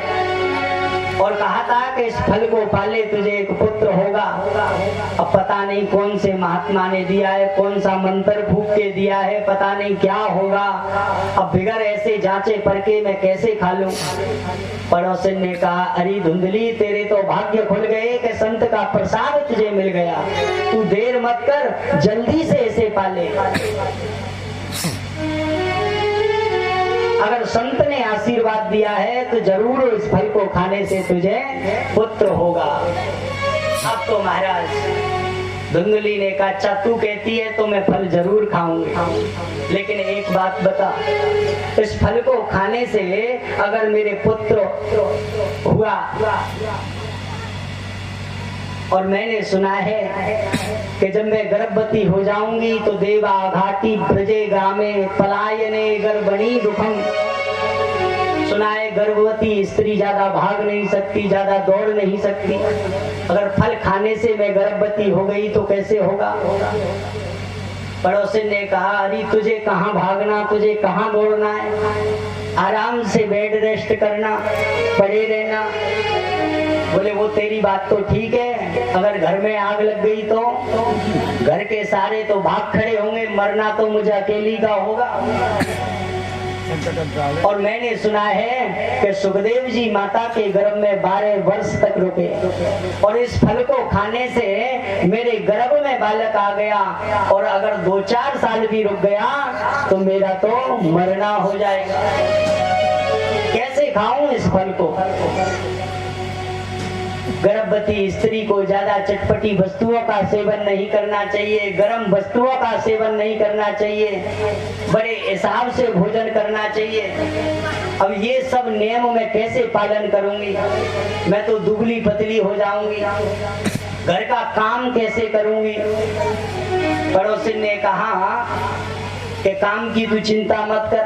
और कहा था कि इस फल को पाले तुझे एक पुत्र होगा। अब पता नहीं कौन से महात्मा ने दिया है, कौन सा मंत्र फूंक के दिया है, पता नहीं क्या होगा। अब बिगर ऐसे जांचे परखे मैं कैसे खा लूं। पड़ोसन ने कहा, अरे धुंधली, तेरे तो भाग्य खुल गए कि संत का प्रसाद तुझे मिल गया। तू देर मत कर, जल्दी से इसे पाले। अगर संत ने आशीर्वाद दिया है तो जरूर इस फल को खाने से तुझे पुत्र होगा। अब तो महाराज धुंधली ने कहा, अच्छा तू कहती है तो मैं फल जरूर खाऊंगी, लेकिन एक बात बता, इस फल को खाने से अगर मेरे पुत्र हुआ, और मैंने सुना है कि जब मैं गर्भवती हो जाऊंगी तो देवा घाटी ब्रजे ग्रामे पलायने गर्भणी दुखम। सुना है गर्भवती स्त्री ज्यादा भाग नहीं सकती, ज्यादा दौड़ नहीं सकती। अगर फल खाने से मैं गर्भवती हो गई तो कैसे होगा। पड़ोसन ने कहा, अरे तुझे कहाँ भागना, तुझे कहाँ दौड़ना है, आराम से बेड रेस्ट करना, पड़े रहना। बोले वो तेरी बात तो ठीक है, अगर घर में आग लग गई तो घर के सारे तो भाग खड़े होंगे, मरना तो मुझे अकेली का होगा। और मैंने सुना है कि सुखदेव जी माता के गर्भ में 12 वर्ष तक रुके और इस फल को खाने से मेरे गर्भ में बालक आ गया, और अगर 2-4 साल भी रुक गया तो मेरा तो मरना हो जाएगा। कैसे खाऊं इस फल को। गर्भवती स्त्री को ज्यादा चटपटी वस्तुओं का सेवन नहीं करना चाहिए, गर्म वस्तुओं का सेवन नहीं करना चाहिए, बड़े हिसाब से भोजन करना चाहिए। अब ये सब नियम मैं कैसे पालन करूंगी, मैं तो दुबली पतली हो जाऊंगी, घर का काम कैसे करूंगी। पड़ोसी ने कहा कि काम की तू चिंता मत कर,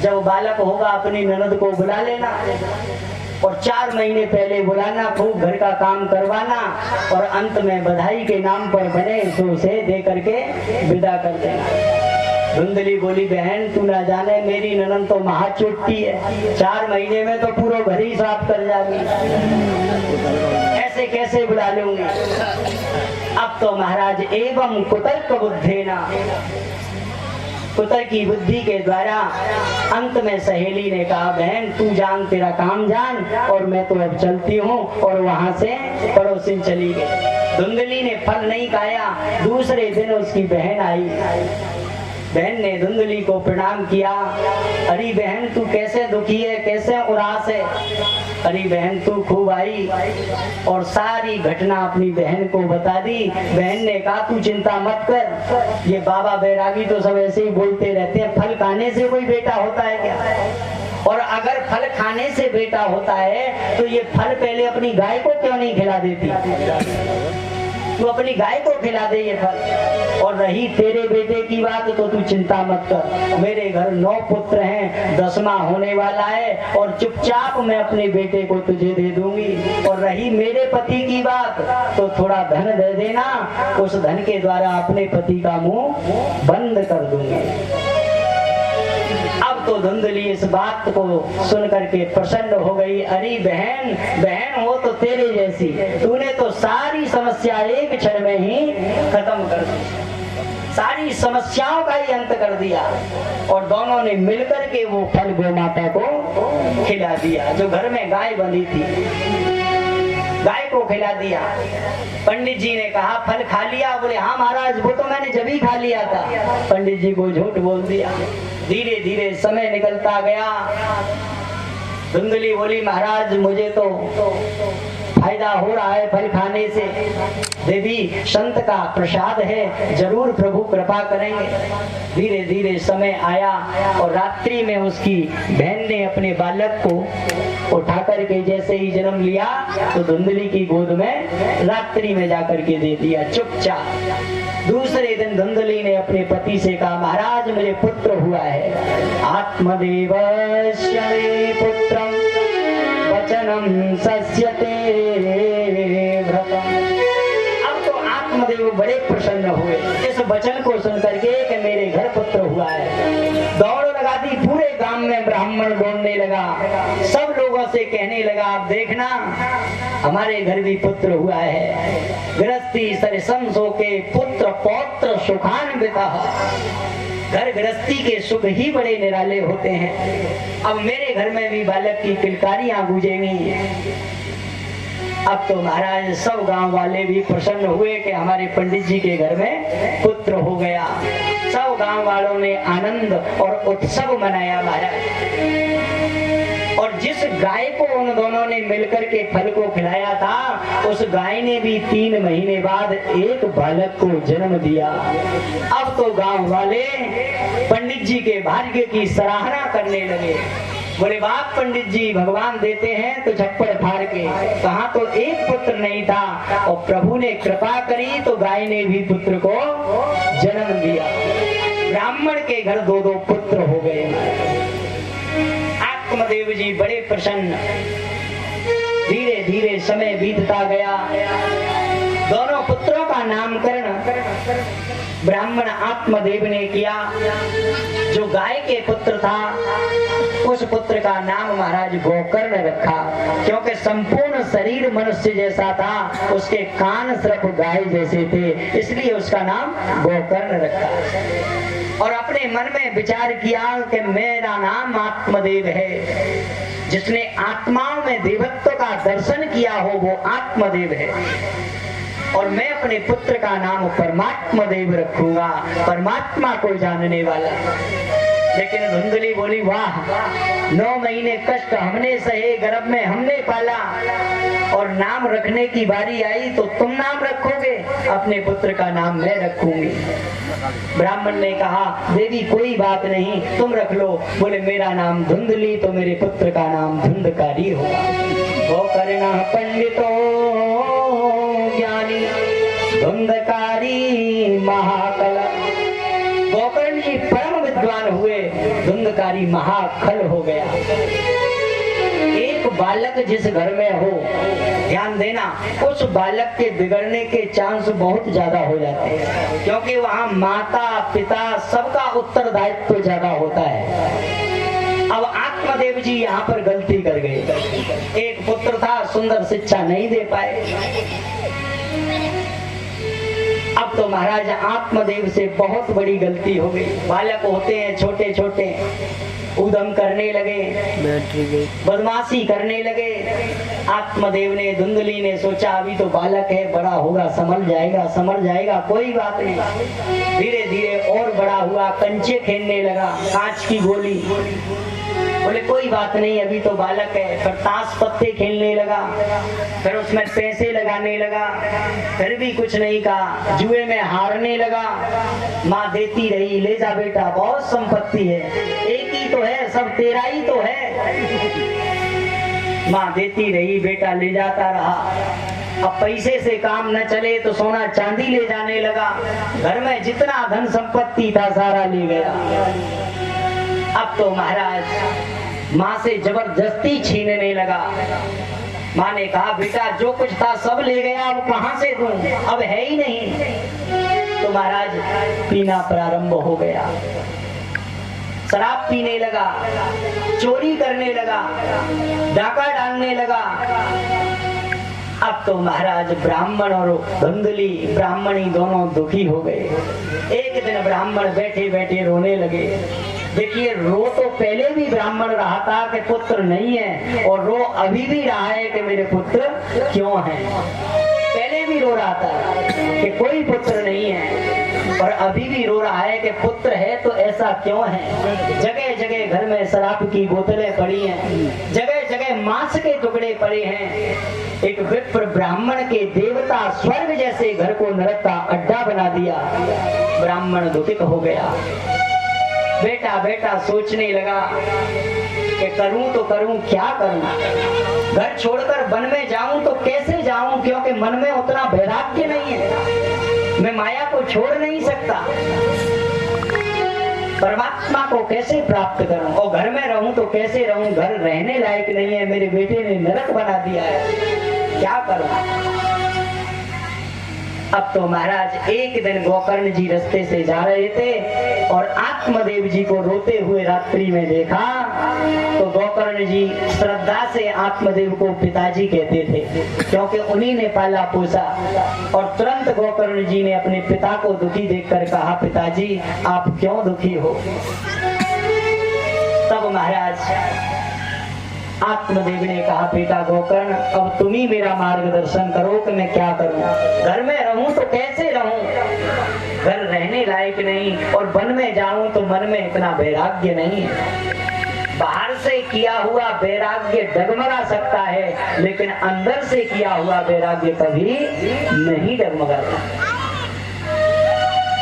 जब बालक होगा अपनी ननद को बुला लेना और 4 महीने पहले बुलाना, खूब घर का काम करवाना और अंत में बधाई के नाम पर बने तो उसे दे करके विदा कर देना। धुंधली बोली, बहन तू ना जाने मेरी ननद तो महाचुट्टी है, 4 महीने में तो पूरा घर ही साफ कर जाएगी, ऐसे कैसे बुला लूंगी। अब तो महाराज एवं कुतर्क बुद्धेना, कुतर की बुद्धि के द्वारा अंत में सहेली ने कहा, बहन तू जान, तेरा काम जान, और मैं तो अब चलती हूँ। और वहां से पड़ोसी चली गई। धुंधली ने फल नहीं खाया। दूसरे दिन उसकी बहन आई। बहन ने धुंधली को प्रणाम किया। अरे बहन तू कैसे दुखी है, कैसे उदास है। अरे बहन तू खूब आई और सारी घटना अपनी बहन को बता दी। बहन ने कहा तू चिंता मत कर, ये बाबा बैरागी तो सब ऐसे ही बोलते रहते हैं, फल खाने से कोई बेटा होता है क्या। और अगर फल खाने से बेटा होता है तो ये फल पहले अपनी गाय को क्यों नहीं खिला देती, तू अपनी गाय को खिला दे ये फल। और रही तेरे बेटे की बात तो तू चिंता मत कर, मेरे घर 9 पुत्र हैं, 10वां होने वाला है और चुपचाप मैं अपने बेटे को तुझे दे दूंगी। और रही मेरे पति की बात तो थोड़ा धन दे देना, उस धन के द्वारा अपने पति का मुंह बंद कर दूंगी। अब तो धुंधली इस बात को सुन करके प्रसन्न हो गई। अरे बहन, बहन हो तो तेरे जैसी, तूने तो सारी समस्या एक क्षण में ही खत्म कर दी, सारी समस्याओं का ही अंत कर दिया। और दोनों ने मिलकर के वो फल गौ माता को खिला दिया। जो घर में गाय बंधी थी, गाय को खिला दिया। पंडित जी ने कहा फल खा लिया, बोले हाँ महाराज वो तो मैंने जब ही खा लिया था। पंडित जी को झूठ बोल दिया। धीरे धीरे समय निकलता गया। धुंधली बोली महाराज मुझे तो फायदा हो रहा है फल खाने से, देवी संत का प्रसाद है, जरूर प्रभु कृपा करेंगे। धीरे धीरे समय आया और रात्रि में उसकी बहन ने अपने बालक को उठा करके जैसे ही जन्म लिया तो धुंधली की गोद में रात्रि में जाकर के दे दिया चुपचाप। दूसरे दिन धुंधली ने अपने पति से कहा महाराज मुझे पुत्र हुआ है। आत्मदेवस्य मे पुत्रम वचनम सस्यते व्रतम। अब तो आत्मदेव बड़े प्रसन्न हुए इस वचन को सुन करके कि मेरे घर पुत्र हुआ है। दौड़ लगा दी, पूरे गांव में ब्राह्मण ढूंढने लगा, सब लोगों से कहने लगा आप देखना हमारे घर भी पुत्र हुआ है। गृहस्थी सरसम सो के पुत्र पौत्र सुखान्विता। घर गृहस्थी के सुख ही बड़े निराले होते हैं। अब मेरे घर में भी बालक की किलकारियां गूंजेंगी। अब तो महाराज सब गांव वाले भी प्रसन्न हुए कि हमारे पंडित जी के घर में पुत्र हो गया। सब गांव वालों ने आनंद और उत्सव मनाया महाराज। और जिस गाय को उन दोनों ने मिलकर के फल को खिलाया था उस गाय ने भी 3 महीने बाद एक बालक को जन्म दिया। अब तो गांव वाले पंडित जी के भाग्य की सराहना करने लगे। बोले बाप पंडित जी भगवान देते हैं तो झप्पड़ फाड़ के, कहाँ तो एक पुत्र नहीं था और प्रभु ने कृपा करी तो गाय ने भी पुत्र को जन्म दिया। ब्राह्मण के घर 2-2 पुत्र हो गए। आत्मदेव जी बड़े प्रसन्न। धीरे धीरे समय बीतता गया। दोनों पुत्रों का नामकरण ब्राह्मण आत्मदेव ने किया। जो गाय के पुत्र था उस पुत्र का नाम महाराज गोकर्ण रखा, क्योंकि संपूर्ण शरीर मनुष्य जैसा था, उसके कान सिर्फ गाय जैसे थे, इसलिए उसका नाम गोकर्ण रखा। और अपने मन में विचार किया कि मेरा नाम आत्मदेव है। जिसने आत्माओं में देवत्व का दर्शन किया हो वो आत्मदेव है। और मैं अपने पुत्र का नाम परमात्मा देव रखूंगा, परमात्मा को जानने वाला। लेकिन धुंधली बोली वाह 9 महीने कष्ट हमने सहे, गर्भ में हमने पाला और नाम रखने की बारी आई तो तुम नाम रखोगे, अपने पुत्र का नाम मैं रखूंगी। ब्राह्मण ने कहा देवी कोई बात नहीं तुम रख लो। बोले मेरा नाम धुंधली तो मेरे पुत्र का नाम धुंधकारी होगा। गोकर्ण पंडितो ज्ञानी धुंधकारी महाकला। गोकर्ण जी परम विद्वान हुए, धुंधकारी महाखल हो गया। एक बालक जिस घर में हो, ध्यान देना, उस बालक के बिगड़ने के चांस बहुत ज्यादा हो जाते हैं, क्योंकि वहाँ माता पिता सबका उत्तरदायित्व ज्यादा होता है। अब आत्मदेव जी यहाँ पर गलती कर गए। एक पुत्र था, सुंदर शिक्षा नहीं दे पाए। अब तो महाराज आत्मदेव से बहुत बड़ी गलती हो गई। बालक होते हैं छोटे छोटे, उदम करने लगे, बदमाशी करने लगे। आत्मदेव ने धुंधली ने सोचा अभी तो बालक है, बड़ा होगा समझ जाएगा कोई बात नहीं। धीरे धीरे और बड़ा हुआ, कंचे खेलने लगा, कांच की गोली। बोले कोई बात नहीं अभी तो बालक है। फिर ताश पत्ते खेलने लगा, फिर उसमें पैसे लगाने लगा, फिर भी कुछ नहीं कहा। जुए में हारने लगा। माँ देती रही, ले जा बेटा बहुत संपत्ति है, एक ही तो है, सब तेरा ही तो है। माँ देती रही, बेटा ले जाता रहा। अब पैसे से काम न चले तो सोना चांदी ले जाने लगा। घर में जितना धन संपत्ति था सारा ले गया। अब तो महाराज माँ से जबरदस्ती छीनने लगा। माँ ने कहा बेटा जो कुछ था सब ले गया, अब कहाँ से दूं, अब है ही नहीं। तो महाराज पीना प्रारंभ हो गया, शराब पीने लगा, चोरी करने लगा, डाका डालने लगा। अब तो महाराज ब्राह्मण और धुंधली ब्राह्मणी दोनों दुखी हो गए। एक दिन ब्राह्मण बैठे बैठे रोने लगे। देखिए रो तो पहले भी ब्राह्मण रहा था कि पुत्र नहीं है, और रो अभी भी रहा है कि मेरे पुत्र क्यों हैं। पहले भी रो रहा था कि कोई पुत्र नहीं है। और अभी भी रो रहा है कि पुत्र है तो ऐसा क्यों है। जगह जगह घर में शराब की बोतलें पड़ी हैं, जगह जगह मांस के टुकड़े पड़े हैं। एक विप्र ब्राह्मण के देवता स्वर्ग जैसे घर को नरक का अड्डा बना दिया। ब्राह्मण दुखित हो गया। बेटा बेटा सोचने लगा कि करूं तो करूं, क्या करूं। घर छोड़कर वन में जाऊं तो कैसे जाऊं, क्योंकि मन में उतना वैराग्य नहीं है। मैं माया को छोड़ नहीं सकता। परमात्मा को कैसे प्राप्त करूं, और घर में रहूं तो कैसे रहूं। घर रहने लायक नहीं है, मेरे बेटे ने नरक बना दिया है, क्या करूं। अब तो महाराज एक दिन गोकर्ण जी रास्ते से जा रहे थे और आत्मदेव जी को रोते हुए रात्रि में देखा। तो गोकर्ण जी श्रद्धा से आत्मदेव को पिताजी कहते थे, क्योंकि उन्हीं ने पाला पोसा। और तुरंत गोकर्ण जी ने अपने पिता को दुखी देखकर कहा, पिताजी आप क्यों दुखी हो। तब महाराज आत्मदेव ने कहा, बेटा गोकर्ण अब तुम ही मेरा मार्गदर्शन करो कि मैं क्या करूं। घर में रहूं तो कैसे रहूं, घर रहने लायक नहीं, और वन में जाऊं तो मन में इतना वैराग्य नहीं है। बाहर से किया हुआ वैराग्य डगमगा सकता है, लेकिन अंदर से किया हुआ वैराग्य कभी नहीं डगमगाता।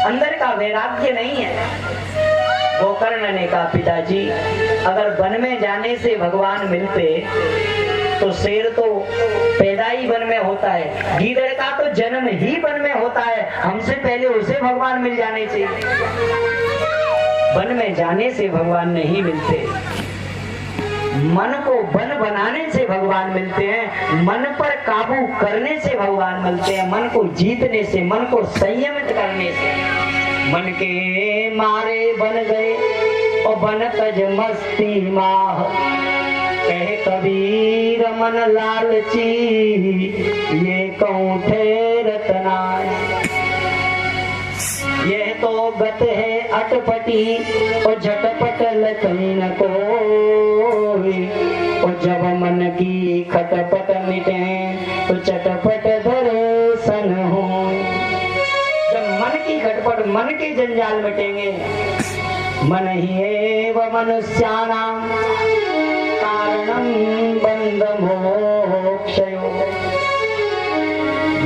अंदर का वैराग्य नहीं है। गोकर्ण ने कहा, पिताजी अगर वन में जाने से भगवान मिलते तो शेर तो पैदा ही वन में होता है, गीदड़ का तो जन्म ही वन में होता है, हमसे पहले उसे भगवान मिल जाने चाहिए। वन में जाने से भगवान नहीं मिलते, मन को वन बनाने से भगवान मिलते हैं। मन पर काबू करने से भगवान मिलते हैं, मन को जीतने से, मन को संयमित करने से। मन के मारे बन गए और बन तज मस्ती माह, कहे कबीर मन लालची, ये कहूँ ठेरत नाय। यह तो गत है अटपटी और झटपट लचई न कोई, और जब मन की खटपट मिटे तो चटपट दर्शन हो। जब मन की खटपट, मन के जंजाल मिटेंगे, मन ही एव मनुष्याणां कारणं बंध मोक्षयो।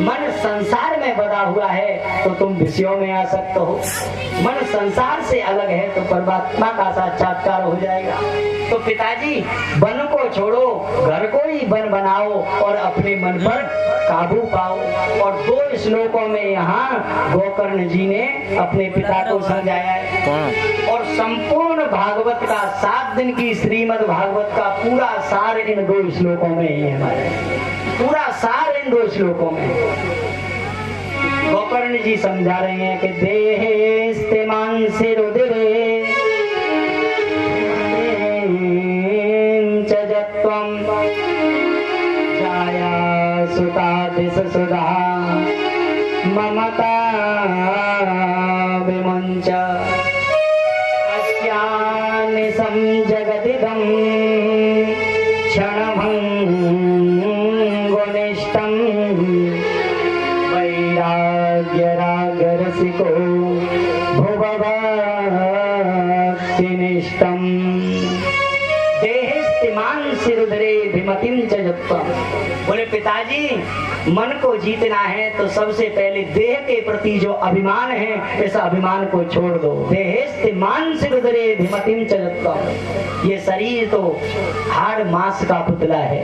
मन संसार में बधा हुआ है तो तुम विषयों में आ सकते हो, मन संसार से अलग है तो परमात्मा का साक्षात्कार हो जाएगा। तो पिताजी वन को छोड़ो, घर को ही वन बनाओ और अपने मन पर काबू पाओ। और 2 श्लोकों में यहाँ गोकर्ण जी ने अपने पिता को समझाया है। और संपूर्ण भागवत का 7 दिन की श्रीमद् भागवत का पूरा सार इन 2 श्लोकों में ही है। हमारे पूरा सार इन 2 श्लोकों में। गोकर्ण जी समझा रहे हैं कि देहे मांसे रुदिरे चजत्वम छाया सुता दिश सुधा ममता विमुंच अस्यानिसं जगदिदं क्षणभंगुनिष्टं वैराग्य रागरसिको भुवभक्तिनिष्टम्। देहेस्तिमान सिरुधरे भिमतिं च जप्त्वम्। बोले पिताजी मन को जीतना है तो सबसे पहले देह के प्रति जो अभिमान है इस अभिमान को छोड़ दो। देहेस्तिमान सिरुधरे भिमतिं च जप्त्वम्। ये शरीर तो हाड़ मांस का पुतला है,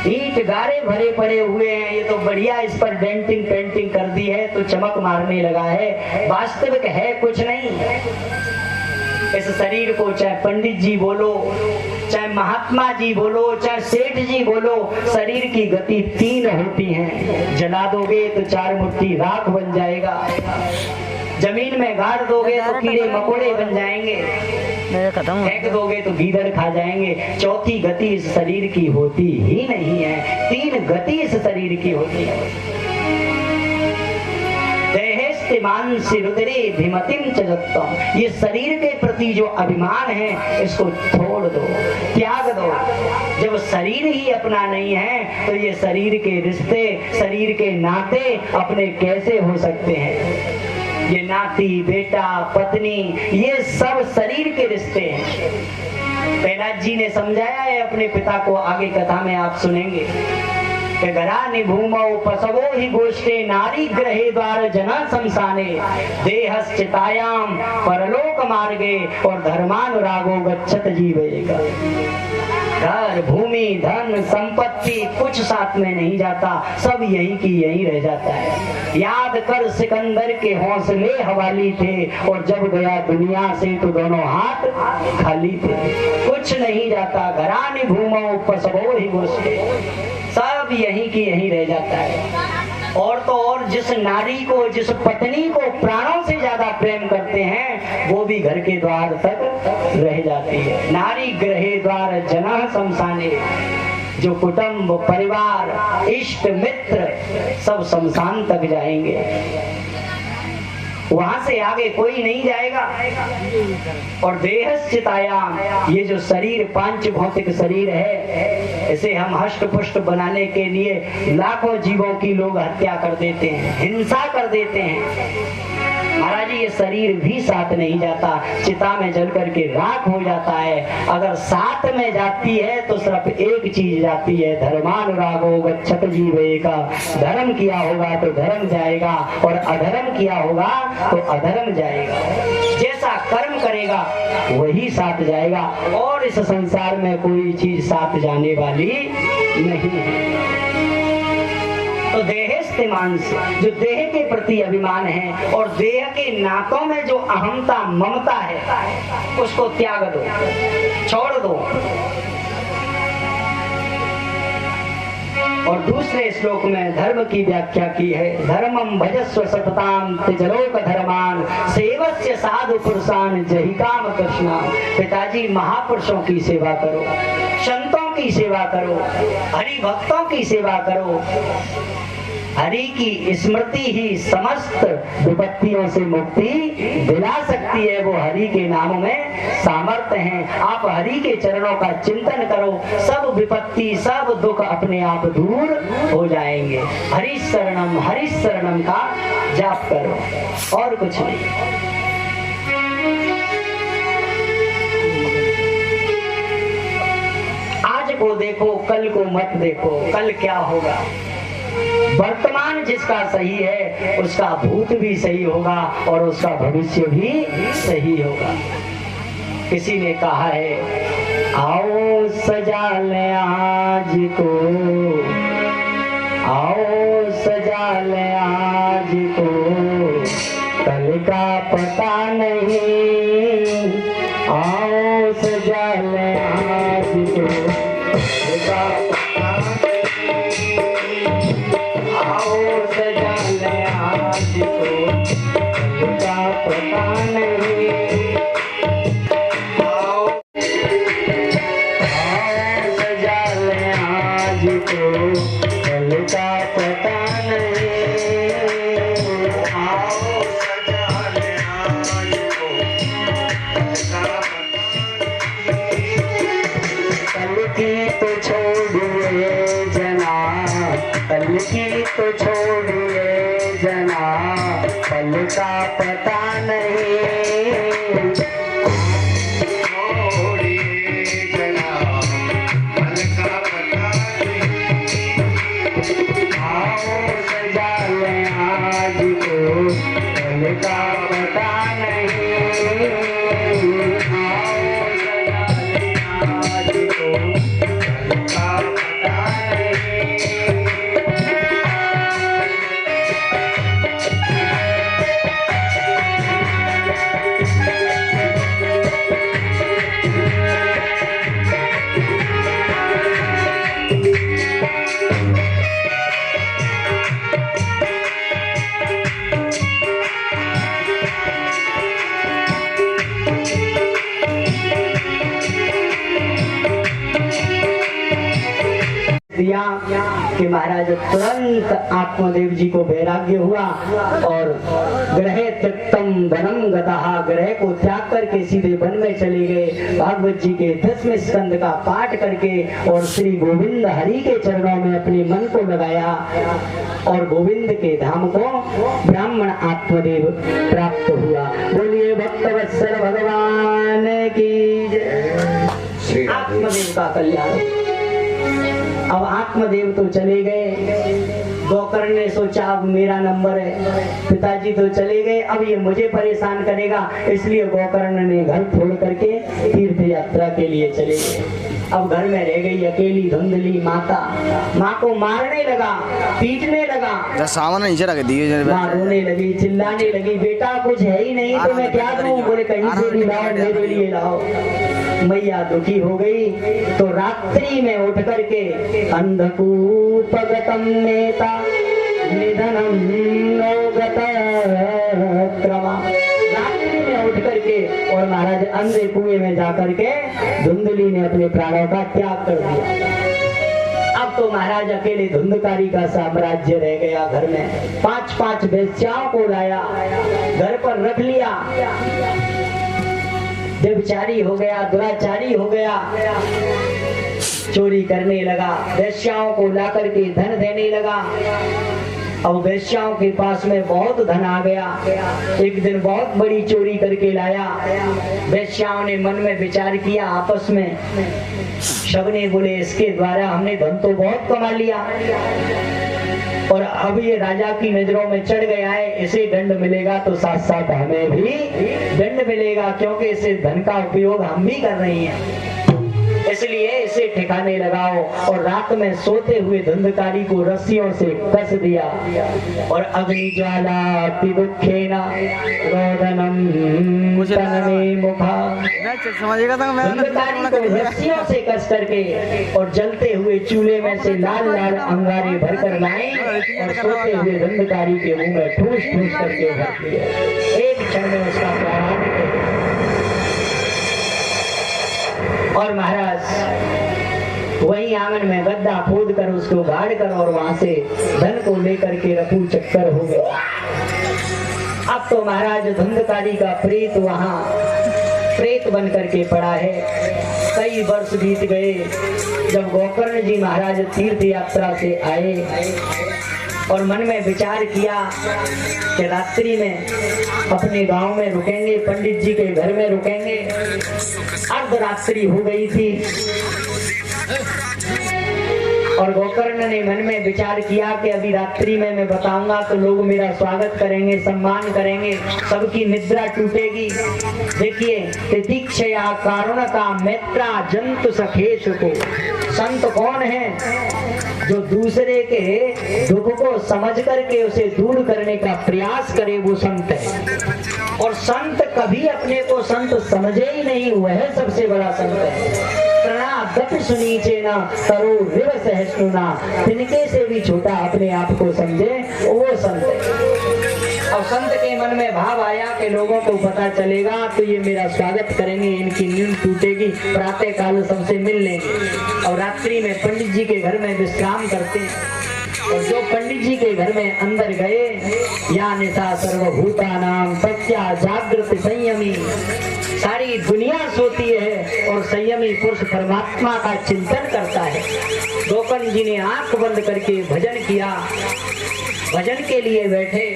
ईंट गारे भरे पड़े हुए हैं। ये तो बढ़िया इस पर डेंटिंग पेंटिंग कर दी है तो चमक मारने लगा है, वास्तविक है कुछ नहीं। इस शरीर को चाहे पंडित जी बोलो, चाहे महात्मा जी बोलो, चाहे सेठ जी बोलो, शरीर की गति 3 होती है। जला दोगे तो 4 मुट्ठी राख बन जाएगा, जमीन में गाड़ दोगे तो कीड़े मकोड़े बन जाएंगे, फेंक दोगे तो गीदड़ खा जाएंगे। चौथी गति इस शरीर की होती ही नहीं है, 3 गति इस शरीर की होती है। मांसी रुद्रे भिमतिम च दत्तम। ये शरीर के प्रति जो अभिमान है इसको छोड़ दो, त्याग दो। जब शरीर ही अपना नहीं है तो ये शरीर के रिश्ते, शरीर के नाते अपने कैसे हो सकते हैं? ये नाती, बेटा, पत्नी, ये सब शरीर के रिश्ते हैं। प्रहलाद जी ने समझाया है अपने पिता को, आगे कथा में आप सुनेंगे। घरानि भूमौ पशवो हि गोष्ठे नारी ग्रहे द्वार जना शमशाने देहश्चितायाम परलोक मार्गे और धर्मानुरागो गच्छत जीवेगा। घर, भूमि, धन, संपत्ति कुछ साथ में नहीं जाता, सब यही की यही रह जाता है। याद कर सिकंदर के हौसले हवाली थे और जब गया दुनिया से तो दोनों हाथ खाली थे, कुछ नहीं जाता। घरानि भूमौ पशवो हि गोष्ठे, सब यही की यही रह जाता है। और तो और जिस नारी को, जिस पत्नी को प्राणों से ज्यादा प्रेम करते हैं वो भी घर के द्वार तक रह जाती है। नारी ग्रहे द्वार जना शमशाने, जो कुटुंब, परिवार, इष्ट मित्र सब शमशान तक जाएंगे, वहां से आगे कोई नहीं जाएगा। और देहश्चितायाम, ये जो शरीर पांच भौतिक शरीर है, इसे हम हष्ट पुष्ट बनाने के लिए लाखों जीवों की लोग हत्या कर देते हैं, हिंसा कर देते हैं। महाराज ये शरीर भी साथ नहीं जाता, चिता में जल करके राख हो जाता है। अगर साथ में जाती है तो सिर्फ एक चीज जाती है, धर्मानुरागो गच्छत जीवेगा। धर्म किया होगा तो धर्म जाएगा और अधर्म किया होगा तो अधर्म जाएगा। जैसा कर्म करेगा वही साथ जाएगा और इस संसार में कोई चीज साथ जाने वाली नहीं है। तो देहस्तेमांस, जो देह के प्रति अभिमान है और देह के नातों में जो अहमता ममता है उसको त्याग दो, छोड़ दो। और दूसरे श्लोक में धर्म की व्याख्या की है, धर्मम भजस्व सतताम त्यजलोक धर्मान सेवस्य साधु पुरुषान जहि काम कृष्णा। पिताजी महापुरुषों की सेवा करो, संतों की सेवा करो, हरि भक्तों की सेवा करो। हरि की स्मृति ही समस्त विपत्तियों से मुक्ति दिला सकती है। वो हरि के नाम में सामर्थ्य है। आप हरि के चरणों का चिंतन करो, सब विपत्ति, सब दुख अपने आप दूर हो जाएंगे। हरि शरणम का जाप करो और कुछ नहीं। आज को देखो, कल को मत देखो, कल क्या होगा। वर्तमान जिसका सही है उसका भूत भी सही होगा और उसका भविष्य भी सही होगा। किसी ने कहा है, आओ सजा ले आज को, आओ सजा ले आज को, कल का पता नहीं। आओ सजा ले आज को, कल का पता नहीं। आओ सजा ले आज को, कल का पता नहीं। आओ सजा ले आज को, कल का पता नहीं। आओ सजा ले आज को, कल की तो छोड़िए जना, कल की तो छोड़िए जना, कल का पता नहीं। छोड़िए जना, कल का पता नहीं। आओ सजा ले आज को, कल का पता नहीं। आओ सजा ले आज को, कल का पता नहीं। दिया कि महाराज तुरंत आत्मदेव जी को वैराग्य हुआ और ग्रह त्यक्तम वनम गतः, ग्रह को त्याग करके सीधे वन में चले गए। भागवत जी के 10वें स्कंद का पाठ करके और श्री गोविंद हरि के चरणों में अपने मन को लगाया और गोविंद के धाम को ब्राह्मण आत्मदेव प्राप्त हुआ। बोलिए भक्तवत्सल भगवान की जय। आत्मदेव का कल्याण। अब आत्मदेव तो चले गए, गोकर्ण ने सोचा अब मेरा नंबर है, पिताजी तो चले गए, अब ये मुझे परेशान करेगा, इसलिए गोकर्ण ने घर छोड़ करके तीर्थ यात्रा के लिए चले गए। अब घर में रह गई अकेली धुंधली माता, माँ को मारने लगा, पीटने लगा,
सामान नीचे रख दिए,
माँ रोने लगी, चिल्लाने लगी, बेटा कुछ है ही नहीं तो मैं क्या दूं? बोले कहीं से भी लाओ, मेरे लिए लाओ। मैया दुखी हो गई तो रात्रि में उठ करके अंधकूपगतम नेता निधनम नोगत क्रमा, रात्रि में उठ करके और महाराज अंधे कुएं में जाकर के धुंधली ने अपने प्राणों का त्याग कर दिया। अब तो महाराज अकेले धुंधकारी का साम्राज्य रह गया। घर में 5-5 वेश्याओं को लाया, घर पर रख लिया, व्यभिचारी हो गया, दुराचारी हो गया, चोरी करने लगा, वेश्याओं को ला करके धन देने लगा। अब वेश्याओं के पास में बहुत धन आ गया। एक दिन बहुत बड़ी चोरी करके लाया। वेश्याओं ने मन में विचार किया आपस में, सबने बोले इसके द्वारा हमने धन तो बहुत कमा लिया और अब ये राजा की नजरों में चढ़ गया है, इसे दंड मिलेगा तो साथ साथ हमें भी दंड मिलेगा, क्योंकि इसे धन का उपयोग हम भी कर रही हैं, इसलिए इसे ठिकाने लगाओ। और रात में सोते हुए धुंधकारी को रस्सियों से कस दिया और अग्नि ज्वाला अति दुखेना रोदनम तनमे मुखा, धुंधकारी को रस्सियों से कस करके और जलते हुए चूल्हे में से लाल लाल अंगारे भरकर लाए और सोते हुए धुंधकारी के मुंह में ठूस ठूस करके भर दिए। एक क्षण में उसका प्राण और महाराज वही आंगन में गड्ढा खोद कर उसको गाड़ कर और वहां से धन को लेकर के रफू चक्कर हो गए। अब तो महाराज धुंधकारी का प्रेत वहां प्रेत बन करके पड़ा है। कई वर्ष बीत गए। जब गोकर्ण जी महाराज तीर्थ यात्रा से आए और मन में विचार किया कि रात्रि में अपने गांव में रुकेंगे, पंडित जी के घर में रुकेंगे। अर्धरात्रि हो गई थी और गोकर्ण ने मन में विचार किया कि अभी रात्रि में मैं बताऊंगा तो लोग मेरा स्वागत करेंगे, सम्मान करेंगे, सबकी निद्रा टूटेगी। देखिए तितिक्षया कारण का मैत्रा जंतु सखेश को, संत कौन है? जो दूसरे के दुख को समझ करके उसे दूर करने का प्रयास करे, वो संत है। और संत कभी अपने को संत समझे ही नहीं, वह सबसे बड़ा संत है। सुनीचे ना तरो रिव सहिष्णुना, तिनके से भी छोटा अपने आप को समझे, वो संत है। और संत के मन में भाव आया कि लोगों को पता चलेगा तो ये मेरा स्वागत करेंगे, इनकी नींद टूटेगी, प्रातः काल सबसे मिल लेंगे। और रात्रि में पंडित जी के घर में विश्राम करते हैं। और जो पंडित जी के घर में अंदर गए, या निशा सर्वभूतानां तस्या जागृत संयमी, सारी दुनिया सोती है और संयमी पुरुष परमात्मा का चिंतन करता है। गोकर्ण जी ने आंख बंद करके भजन किया। भजन के लिए बैठे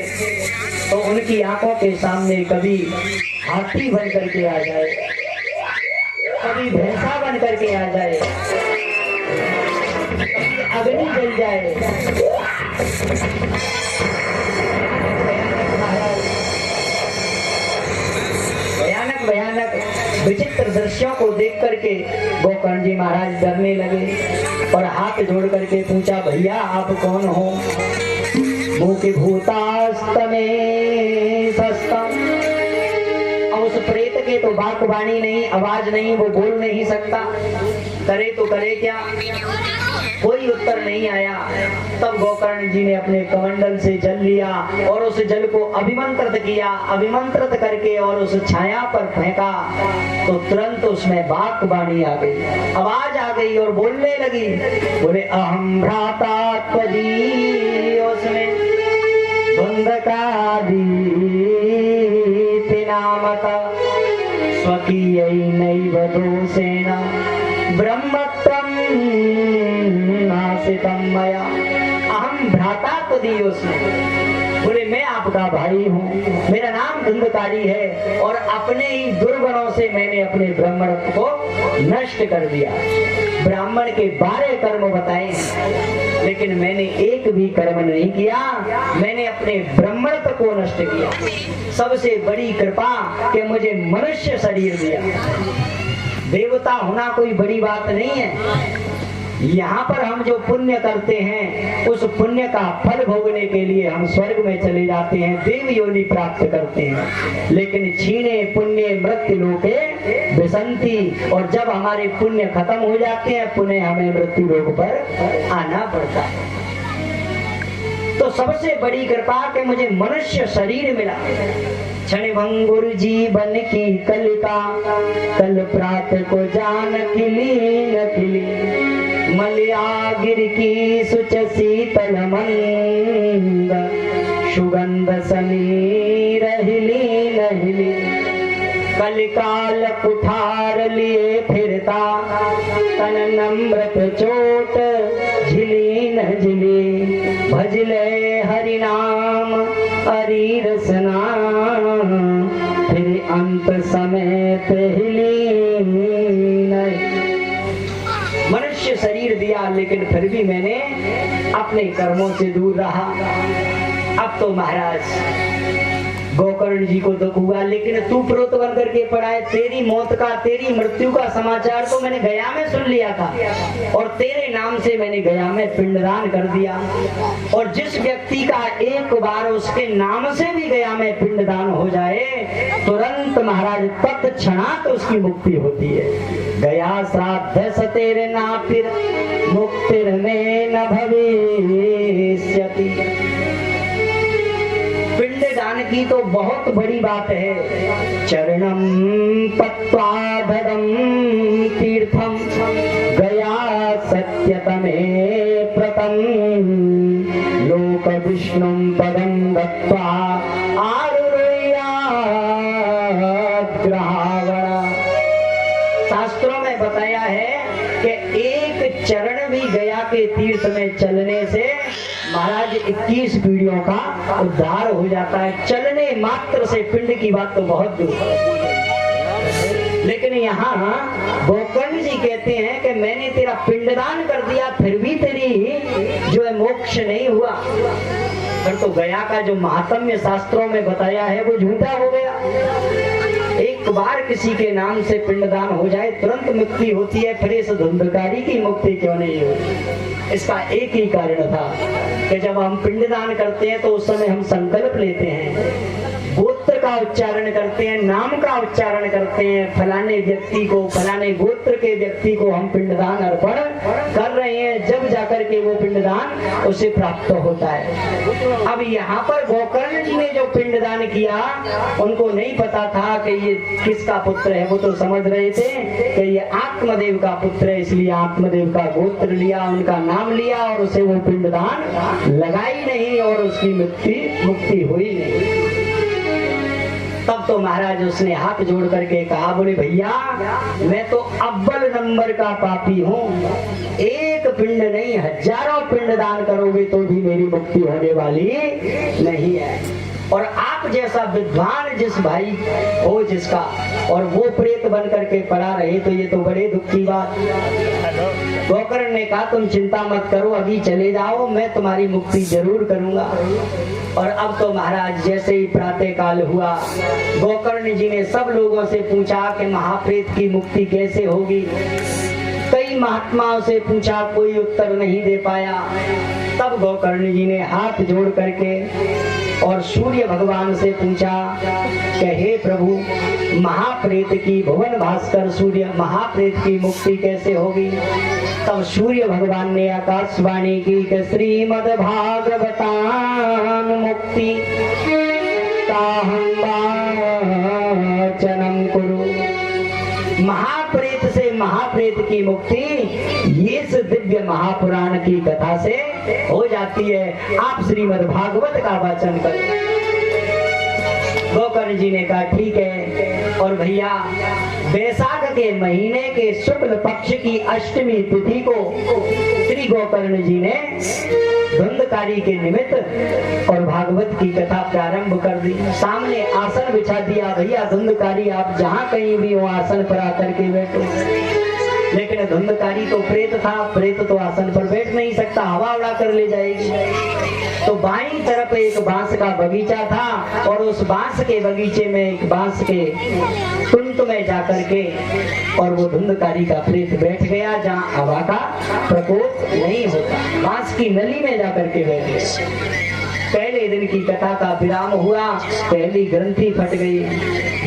तो उनकी आंखों के सामने कभी हाथी बन करके आ जाए, कभी भैंसा बन करके आ जाए, कभी अग्नि जल जाए। भयानक भयानक विचित्र दृश्यों को देख करके गोकर्ण जी महाराज डरने लगे और हाथ जोड़ करके पूछा, भैया आप कौन हो? मुखे भूतास्तमे सस्तम। अब उस प्रेत के तो बात वाणी नहीं, आवाज नहीं, वो बोल नहीं सकता। करे तो करे क्या, कोई उत्तर नहीं आया। तब गोकर्ण जी ने अपने कमंडल से जल लिया और उस जल को अभिमंत्रित किया, अभिमंत्रित करके और उस छाया पर फेंका तो तुरंत उसमें वाक वाणी आ गई, आवाज आ गई और बोलने लगी। बोले अहम भ्राता उसमें नामता स्वकीयैनैव दोषेण ब्रह्मत्वं नासितं मया। अहम भ्राता त्वदीयोऽस्मि। बोले मैं आपका भाई हूँ, मेरा नाम धुंधकारी है और अपने ही दुर्गुणों से मैंने अपने ब्राह्मणत्व को नष्ट कर दिया। ब्राह्मण के 12 कर्म बताए हैं, लेकिन मैंने एक भी कर्म नहीं किया, मैंने अपने ब्राह्मणत्व को नष्ट किया। सबसे बड़ी कृपा कि मुझे मनुष्य शरीर दिया। देवता होना कोई बड़ी बात नहीं है। यहाँ पर हम जो पुण्य करते हैं उस पुण्य का फल भोगने के लिए हम स्वर्ग में चले जाते हैं, देव योनि प्राप्त करते हैं। लेकिन छीने पुण्य मृत्यु लोके विसंति, और जब हमारे पुण्य खत्म हो जाते हैं पुण्य हमें मृत्यु लोक पर आना पड़ता है। तो सबसे बड़ी कृपा कि मुझे मनुष्य शरीर मिला। क्षण भंगुर जीवन की कलिका, कल प्रातः को जान खिली न खिली। मलयागिर की सुच शीतल मंद, सुगंध समीर हिली न हिली। कलिकाल कुठार लिए फिरता, तन नम्रत चोट झिली न झिली। भजले हरि नाम हरि रसना, फिर अंत समय पे हिली नहीं। मनुष्य शरीर दिया लेकिन फिर भी मैंने अपने कर्मों से दूर रहा। अब तो महाराज गोकर्ण जी को दुख हुआ, लेकिन तू प्रोत बन करके पड़ा है। तेरी मौत का, तेरी मृत्यु का समाचार तो मैंने गया में सुन लिया था और तेरे नाम से मैंने गया में पिंडदान कर दिया। और जिस व्यक्ति का एक बार उसके नाम से भी गया में पिंडदान हो जाए तुरंत महाराज तत्क्षणात उसकी मुक्ति होती है। गया श्राद्ध सतेरे ना फिर मुक्तिर में न भविष्यति। पिंडदान की तो बहुत बड़ी बात है। चरणम पत्वाधरम तीर्थम गया सत्यतमे प्रतम। लोक विष्णुम पदम दत्वा आरुह्याद्ग्रहावण। शास्त्रों में बताया है कि एक चरण भी गया के तीर्थ में चलने से महाराज 21 पीढ़ियों का उद्धार हो जाता है। चलने मात्र से, पिंड की बात तो बहुत दूर है। लेकिन यहाँ गोकर्ण जी कहते हैं कि मैंने तेरा पिंडदान कर दिया फिर भी तेरी जो है मोक्ष नहीं हुआ। फिर तो गया का जो महात्म्य शास्त्रों में बताया है वो झूठा हो गया। एक बार किसी के नाम से पिंडदान हो जाए तुरंत मुक्ति होती है, फिर इस धुंधकारी की मुक्ति क्यों नहीं होती? इसका एक ही कारण था कि जब हम पिंडदान करते हैं तो उस समय हम संकल्प लेते हैं, गोत्र का उच्चारण करते हैं, नाम का उच्चारण करते हैं। फलाने व्यक्ति को, फलाने गोत्र के व्यक्ति को हम पिंडदान अर्पण कर रहे हैं, जब जाकर के वो पिंडदान उसे प्राप्त होता है। अब यहाँ पर गोकर्ण जी ने जो पिंडदान किया उनको नहीं पता था कि ये किसका पुत्र है। वो तो समझ रहे थे कि ये आत्मदेव का पुत्र है, इसलिए आत्मदेव का गोत्र लिया, उनका नाम लिया और उसे वो पिंडदान लगाई नहीं और उसकी मुक्ति हुई नहीं। तब तो महाराज उसने हाथ जोड़ करके कहा, बोले भैया मैं तो अव्वल नंबर का पापी हूँ, एक पिंड नहीं हजारों पिंड दान करोगे तो भी मेरी मुक्ति होने वाली नहीं है। और आप जैसा विद्वान जिस भाई हो जिसका, और वो प्रेत बन करके पड़ा रहे तो ये तो बड़े दुख की बात। गोकर्ण ने कहा तुम चिंता मत करो, अभी चले जाओ, मैं तुम्हारी मुक्ति जरूर करूंगा। और अब तो महाराज जैसे ही प्रातः काल हुआ, गोकर्ण जी ने सब लोगों से पूछा कि महाप्रेत की मुक्ति कैसे होगी। कई महात्माओं से पूछा, कोई उत्तर नहीं दे पाया। तब गोकर्ण जी ने हाथ जोड़ करके और सूर्य भगवान से पूछा कि हे प्रभु, महाप्रेत की भुवन भास्कर सूर्य, महाप्रेत की मुक्ति कैसे होगी? तब सूर्य भगवान ने आकाशवाणी की कि श्रीमद् भागवतान मुक्ति ताहं वाचनम कुरु। महाप्रेत से महाप्रेत की मुक्ति इस दिव्य महापुराण की कथा से हो जाती है। आप श्रीमद् भागवत का वाचन करें। गोकर्ण जी ने कहा ठीक है। और भैया, वैशाख के महीने के शुक्ल पक्ष की अष्टमी तिथि को श्री गोकर्ण जी ने धुंधकारी के निमित्त और भागवत की कथा प्रारंभ कर दी। सामने आसन बिछा दिया। भैया धुंधकारी, आप जहाँ कहीं भी हो आसन पर आकर के बैठो। लेकिन धुंधकारी तो प्रेत था, प्रेत तो आसन पर बैठ नहीं सकता, हवा उड़ा कर ले जाएगी। तो बाईं तरफ एक बांस का बगीचा था और उस बांस के बगीचे में एक बांस के कुंड में जाकर के और वो धुंधकारी का प्रेत बैठ गया जहाँ हवा का प्रकोप नहीं होता। बांस की नली में जाकर के बैठ गया। पहले दिन की कथा का विराम हुआ, पहली ग्रंथि फट गई।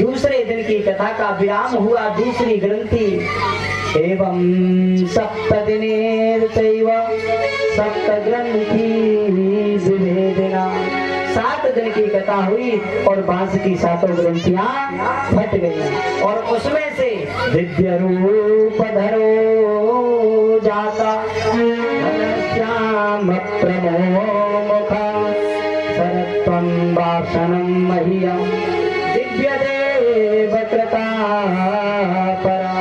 दूसरे दिन की कथा का विराम हुआ, दूसरी ग्रंथि। एवं सप्तदिनेर्चैव सप्तग्रंथि विभेदना। 7 दिन की कथा हुई और बांस की 7 ग्रंथियां फट गई और उसमें से दिव्य रूप धरो जाता श्याम प्रमोमुखा सरत्वं वासनं मह्यं दिव्य देव कृता परा।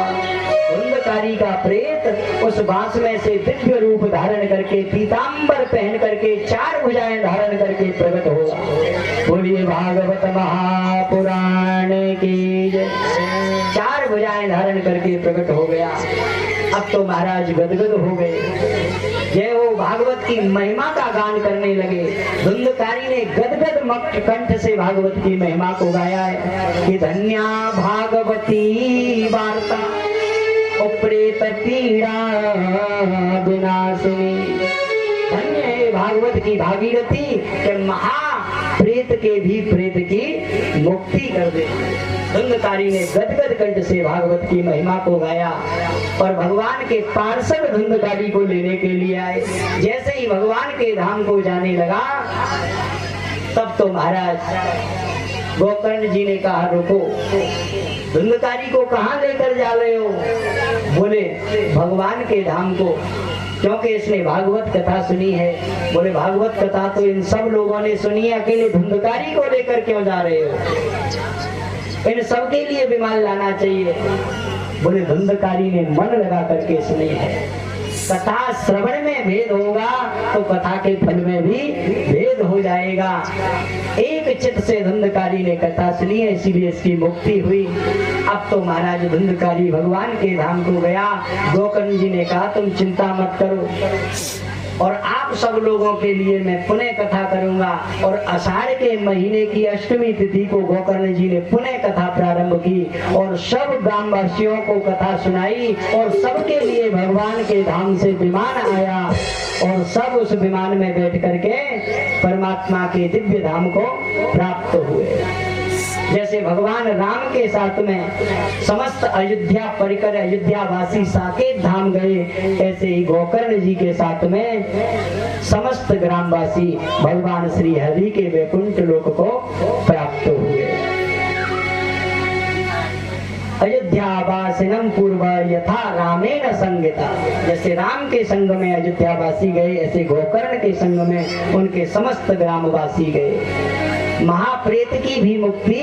धुंधकारी का प्रेत उस बांस में से दिव्य रूप धारण करके, पीतांबर पहन करके, 4 भुजाएं धारण करके प्रकट होगा। बोलिए भागवत महापुराण की जय। 4 भुजाएं धारण करके प्रकट हो गया। अब तो महाराज गदगद हो गए। जय हो भागवत की महिमा का गान करने लगे। धुंधकारी ने गदगद मक्त कंठ से भागवत की महिमा को गाया है कि धन्या भागवती वार्ता प्रेत पीड़ा विनाशिनी। धन्य है भागवत की भागीरथी कि महा प्रेत के भी प्रेत की मुक्ति कर दे। धुंधकारी ने गदगद कंठ से भागवत की महिमा को गाया और भगवान के पार्षद धुंधकारी को लेने के लिए आए। जैसे ही भगवान के धाम को जाने लगा तब तो महाराज गोकर्ण जी ने कहा रुको, धुंधकारी को कहाँ लेकर जा रहे हो? बोले भगवान के धाम को, क्योंकि इसने भागवत कथा सुनी है। बोले भागवत कथा तो इन सब लोगों ने सुनी है, अकेले धुंधकारी को लेकर क्यों जा रहे हो? इन सबके लिए विमान लाना चाहिए। बोले धुंधकारी ने मन लगा करके सुनी है। कथा श्रवण में भेद होगा तो कथा के फल में भी भेद हो जाएगा। एक चित्त से धुंधकारी ने कथा सुनी है, इसीलिए इसकी मुक्ति हुई। अब तो महाराज धुंधकारी भगवान के धाम को गया। गोकर्ण जी ने कहा तुम चिंता मत करो और आप सब लोगों के लिए मैं पुनः कथा करूंगा। और आषाढ़ के महीने की अष्टमी तिथि को गोकर्ण जी ने पुनः कथा प्रारंभ की और सब ग्रामवासियों को कथा सुनाई और सबके लिए भगवान के धाम से विमान आया और सब उस विमान में बैठ करके परमात्मा के दिव्य धाम को प्राप्त हुए। जैसे भगवान राम के साथ में समस्त अयोध्या परिकर अयोध्या वासी साकेत धाम गए, ऐसे ही गोकर्ण जी के साथ में समस्त ग्रामवासी भगवान श्री हरि के वैकुंठ लोक को प्राप्त हुए। अयोध्यावासिनम पूर्व यथा रामेण संगता। जैसे राम के संग में अयोध्यावासी गए, ऐसे गोकर्ण के संग में उनके समस्त ग्रामवासी गए। महाप्रेत की भी मुक्ति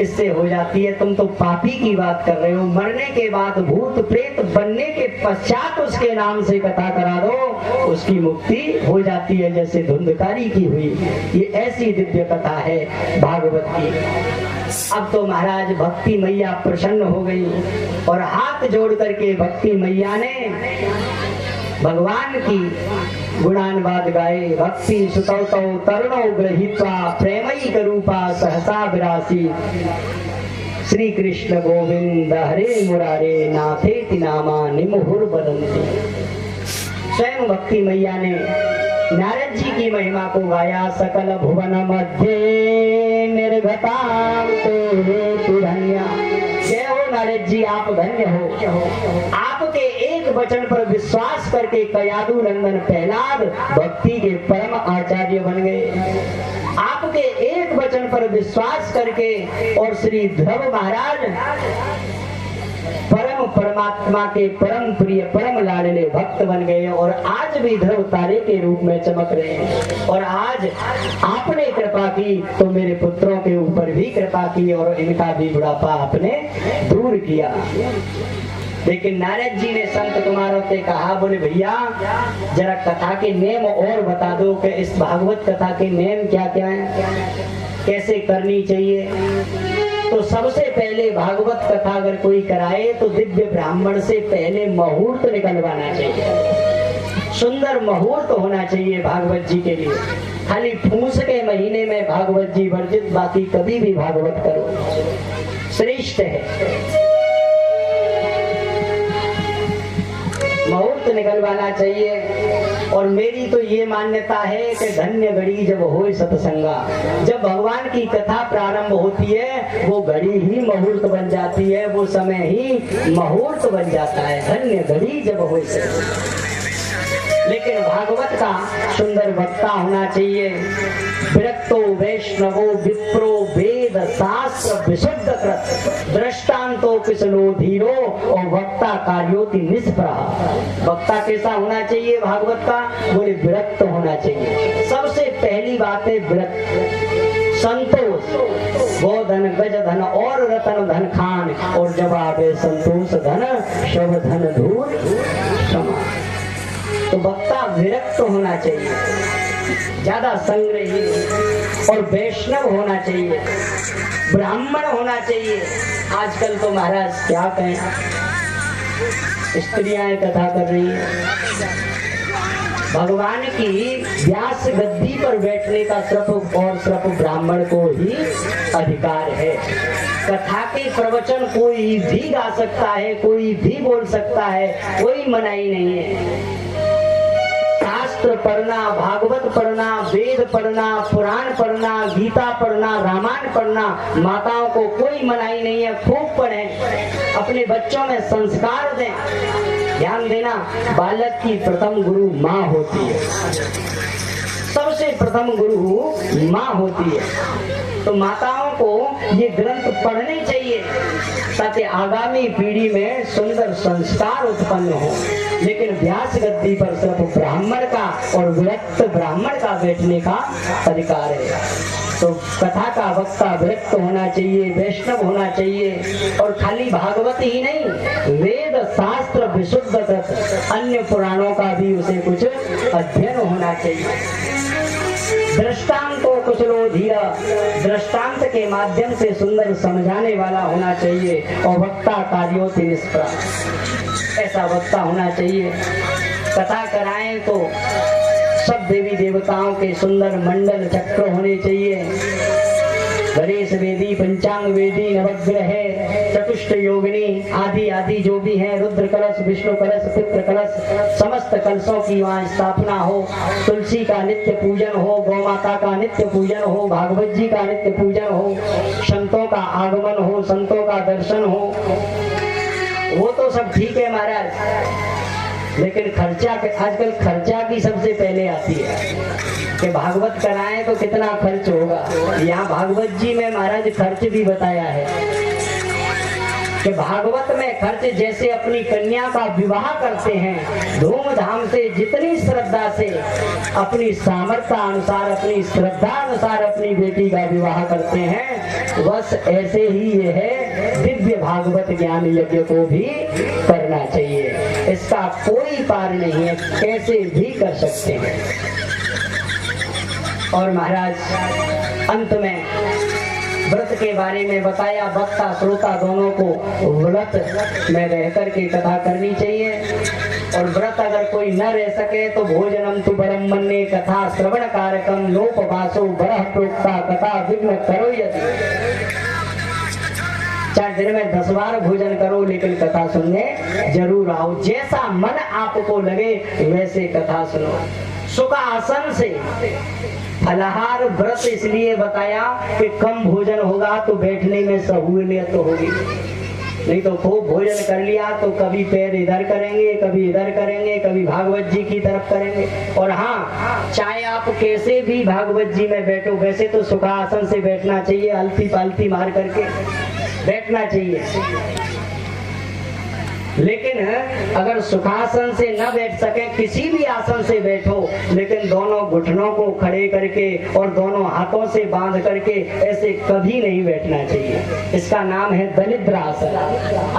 इससे हो जाती है। तुम तो पापी की बात कर रहे हो, मरने के बाद भूत प्रेत बनने के पश्चात उसके नाम से कथा करा दो, उसकी मुक्ति हो जाती है, जैसे धुंधकारी की हुई। ये ऐसी दिव्य कथा है भागवत की। अब तो महाराज भक्ति मैया प्रसन्न हो गई और हाथ जोड़ करके भक्ति मैया ने भगवान की गुणानुवाद गाए। भक्ति सुतौतौ तरुणौ गृहीत्वा प्रेमैक रूपा सहसा विरासी श्री कृष्ण गोविंद हरे मुरारे नाथेति नामा निमुहुर्वदन्ति। स्वयं भक्ति मैया ने नारद जी की महिमा को गाया। सकल भुवन मध्य निर्गतां ते धन्या। जय हो नारद जी, आप धन्य हो। आपके एक वचन पर विश्वास करके कयादु नंदन प्रहलाद भक्ति के परम आचार्य बन गए। आपके एक वचन पर विश्वास करके और श्री ध्रुव महाराज परम परमात्मा के परम प्रिय परम लाडले भक्त बन गए और आज भी ध्रुव तारे के रूप में चमक रहे हैं। और आज आपने कृपा की तो मेरे पुत्रों के ऊपर भी कृपा की और इनका भी बुढ़ापा आपने दूर किया। लेकिन नारद जी ने संत कुमारों से कहा, बोले भैया जरा कथा के नेम और बता दो कि इस भागवत कथा के नेम क्या क्या है, कैसे करनी चाहिए। तो सबसे पहले भागवत कथा अगर कोई कराए तो दिव्य ब्राह्मण से पहले मुहूर्त निकलवाना चाहिए। सुंदर मुहूर्त होना चाहिए भागवत जी के लिए। खाली फूस के महीने में भागवत जी वर्जित, बाकी कभी भी भागवत करो श्रेष्ठ है। मुहूर्त निकलवाना चाहिए। और मेरी तो ये मान्यता है कि धन्य घड़ी जब होए सत्संगा, जब भगवान की कथा प्रारंभ होती है वो घड़ी ही मुहूर्त बन जाती है, वो समय ही मुहूर्त बन जाता है। धन्य घड़ी जब होए सत्संगा। लेकिन भागवत का सुंदर वक्ता होना चाहिए। विरक्तो वैष्णवो विप्रो वेद शास्त्र विशुद्ध कृत दृष्टांतो किसनो धीरो और वक्ता कार्योति निष्प्रह। वक्ता कैसा होना चाहिए भागवत का? बोले विरक्त होना चाहिए। सबसे पहली बात है विरक्त। संतोष, वो धन गज धन और रतन धन खान, और जब आवे संतोष धन शव धन धूल समान। तो वक्ता विरक्त होना चाहिए, ज्यादा संग्रही और वैष्णव होना चाहिए, ब्राह्मण होना चाहिए। आजकल तो महाराज क्या कहें, स्त्रियां कथा कर रही हैं। भगवान की व्यास गद्दी पर बैठने का सिर्फ और सिर्फ ब्राह्मण को ही अधिकार है। कथा के प्रवचन कोई भी गा सकता है, कोई भी बोल सकता है, कोई मनाही नहीं है। शास्त्र पढ़ना, भागवत पढ़ना, वेद पढ़ना, पुराण पढ़ना, गीता पढ़ना, रामायण पढ़ना, माताओं को कोई मनाही नहीं है। खूब पढ़ें, अपने बच्चों में संस्कार दें। ध्यान देना, बालक की प्रथम गुरु माँ होती है, सबसे प्रथम गुरु माँ होती है। तो माताओं को ये ग्रंथ पढ़ने चाहिए ताकि आगामी पीढ़ी में सुंदर संस्कार उत्पन्न हो। लेकिन व्यास गद्दी पर सिर्फ ब्राह्मण का और विरक्त ब्राह्मण का बैठने का अधिकार है। तो कथा का वक्ता विरक्त होना चाहिए, वैष्णव होना चाहिए। और खाली भागवत ही नहीं, वेद शास्त्र विशुद्ध कृत अन्य पुराणों का भी उसे कुछ अध्ययन होना चाहिए। दृष्टांतो कुशलो धीरा, दृष्टांत के माध्यम से सुंदर समझाने वाला होना चाहिए। और वक्ता कार्योति निष्प्रह, ऐसा वक्ता होना चाहिए। कथा कराएं तो सब देवी देवताओं के सुंदर मंडल चक्र होने चाहिए। गणेश वेदी, पंचांग वेदी, नवग्रह, चतुष्ट योगिनी आदि आदि जो भी है, रुद्र कलश, विष्णु कलश, पितृ कलश, समस्त कलशों की वहाँ स्थापना हो। तुलसी का नित्य पूजन हो, गौ माता का नित्य पूजन हो, भागवत जी का नित्य पूजन हो, संतों का आगमन हो, संतों का दर्शन हो। वो तो सब ठीक है महाराज, लेकिन खर्चा, आजकल खर्चा की सबसे पहले आती है कि भागवत कराएं तो कितना खर्च होगा। यहाँ भागवत जी में महाराज खर्च भी बताया है कि भागवत में खर्च जैसे अपनी कन्या का विवाह करते हैं धूमधाम से, जितनी श्रद्धा से, अपनी सामर्थ्य अनुसार, अपनी श्रद्धा अनुसार अपनी बेटी का विवाह करते हैं, बस ऐसे ही ये है दिव्य भागवत ज्ञान यज्ञ को भी करना चाहिए। इसका कोई पार नहीं है, कैसे भी कर सकते हैं। और महाराज अंत में व्रत के बारे में बताया। वक्ता श्रोता दोनों को व्रत में रह करके कथा करनी चाहिए। और व्रत अगर कोई न रह सके तो भोजनम तु बरम मन्ये कथा श्रवण कारकम लोपवासो बरह प्रोक्ता कथा विघ्न करो यदि। चाहे दिन में 10 बार भोजन करो, लेकिन कथा सुनने जरूर आओ। जैसा मन आपको लगे वैसे कथा सुनो। सुखासन से। फलाहार व्रत इसलिए बताया कि कम भोजन होगा तो बैठने में सहूलियत होगी, नहीं तो खूब भोजन कर लिया तो कभी पैर इधर करेंगे, कभी इधर करेंगे, कभी भागवत जी की तरफ करेंगे। और हाँ, चाहे आप कैसे भी भागवत जी में बैठो, वैसे तो सुखासन से बैठना चाहिए, अलती पालती मार करके बैठना चाहिए। लेकिन अगर सुखासन से न बैठ सके, किसी भी आसन से बैठो, लेकिन दोनों घुटनों को खड़े करके और दोनों हाथों से बांध करके ऐसे कभी नहीं बैठना चाहिए। इसका नाम है दलिद्र आसन।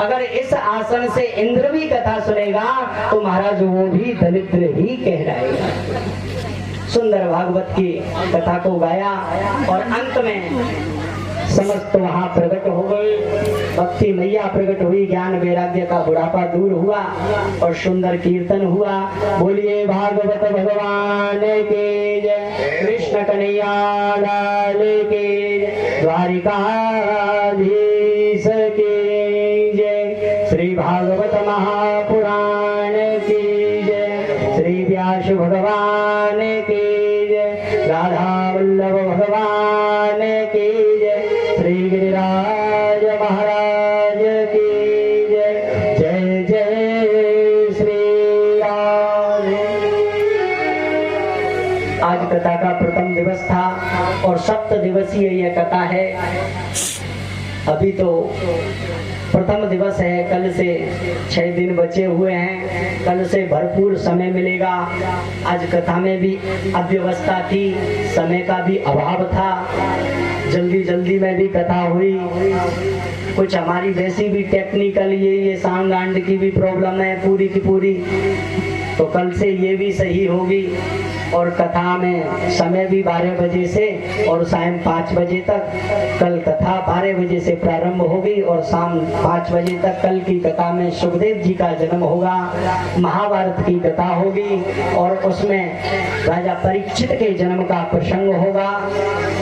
अगर इस आसन से इंद्र भी कथा सुनेगा तो महाराज वो भी दलिद्र ही कहलाएगा। सुंदर भागवत की कथा को गाया और अंत में समस्त वहां प्रकट हो गए, भक्ति मैया प्रकट हुई, ज्ञान वैराग्य का बुढ़ापा दूर हुआ और सुंदर कीर्तन हुआ। बोलिए भागवत भगवान के जय, कृष्ण कन्हैया लाल के जय, द्वारिकाधीश के जय, श्री भागवत महापुराण की जय, श्री व्यास भगवान की जय, राधा वल्लभ भगवान की जय, श्री गिरिराज महाराज की जय। जय जय श्री राम। आज कथा का प्रथम दिवस था और 7 दिवसीय यह कथा है। अभी तो प्रथम दिवस है, कल से 6 दिन बचे हुए हैं, कल से भरपूर समय मिलेगा। आज कथा में भी अव्यवस्था थी, समय का भी अभाव था, जल्दी जल्दी में भी कथा हुई। कुछ हमारी वैसी भी टेक्निकल ये सांग गांड की भी प्रॉब्लम है पूरी की पूरी, तो कल से ये भी सही होगी। और कथा में समय भी 12 बजे से और शाम 5 बजे तक, कल कथा 12 बजे से प्रारंभ होगी और शाम 5 बजे तक कल की कथा में सुखदेव जी का जन्म होगा, महाभारत की कथा होगी और उसमें राजा परीक्षित के जन्म का प्रसंग होगा,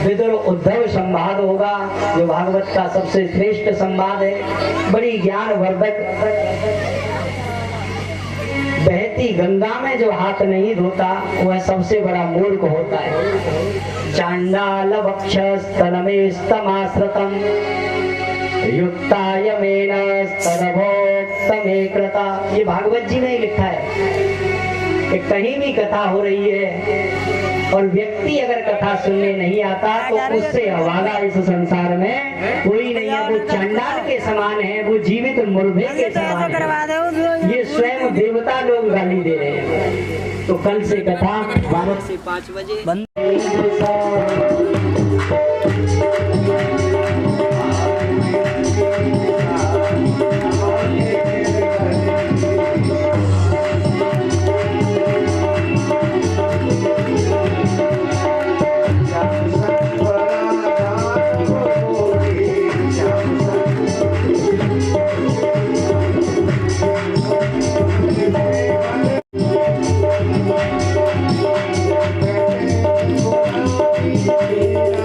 विदुर उद्धव संवाद होगा जो भागवत का सबसे श्रेष्ठ संवाद है। बड़ी ज्ञान वर्धक। बहती गंगा में जो हाथ नहीं धोता वह सबसे बड़ा मूर्ख होता है। चांडाल वक्षस्तनमे स्तमाश्रतम युक्तायमेन स्तनभोक्तमे कृता। ये भागवत जी ने लिखा है कि कहीं भी कथा हो रही है और व्यक्ति अगर कथा सुनने नहीं आता तो उससे अभागा इस संसार में कोई नहीं है। वो चांडाल के समान है, वो जीवित मुर्दे के समान है। ये स्वयं देवता लोग गाली दे रहे हैं। तो कल से कथा 12 से 5 बजे बंद।
Thank you.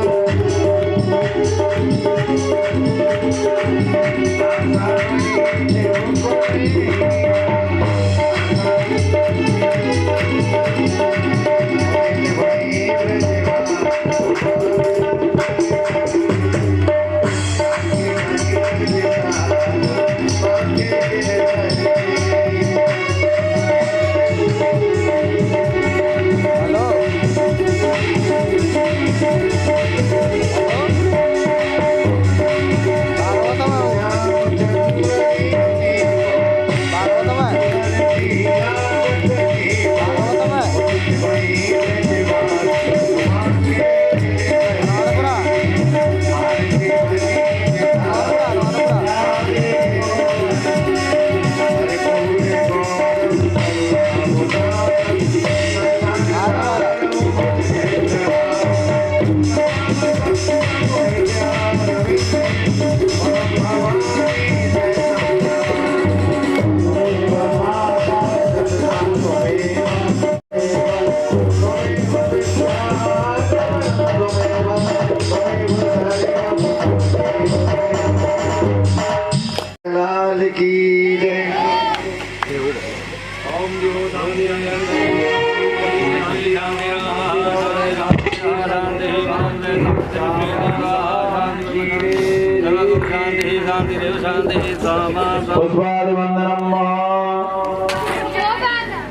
पुष्पादि वंदनम।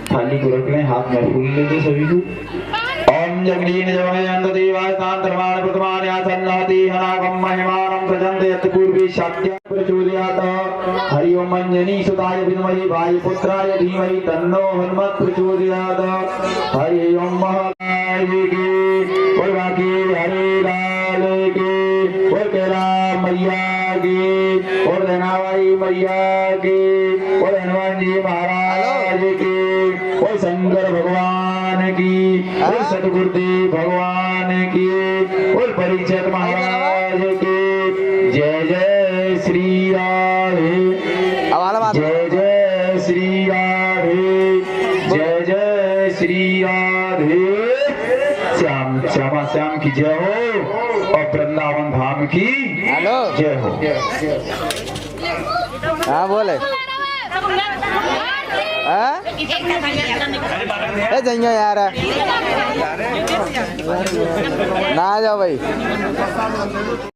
थाली को रख लें, हाथ में फूल ले दो सभी को। ओम जगदीन जमयंत देवाय तांत्रमान प्रतमान यासन्नाति हनागम महिमानं प्रचंड यत् पूर्वे शाक्य प्रचोदयात। हरि ओम अंजनी सुताय विद्महे वायुपुत्राय धीमहि तन्नो हनुमत् प्रचोदयात। हरि ओम महाकाय की और बाकी हरे लाल की और केला मैया की और धनावाई मैया की और हनुमान जी महाराज की और शंकर भगवान की और सतगुरुदेव भगवान की और परीक्षित महाराज की। जय जय श्री राधे, जय जय श्री राधे, जय जय श्री राधे। श्याम श्यामा श्याम की जय हो और वृंदावन धाम की जय हो।
हाँ बोले जाइए यार ना आ जाओ भाई।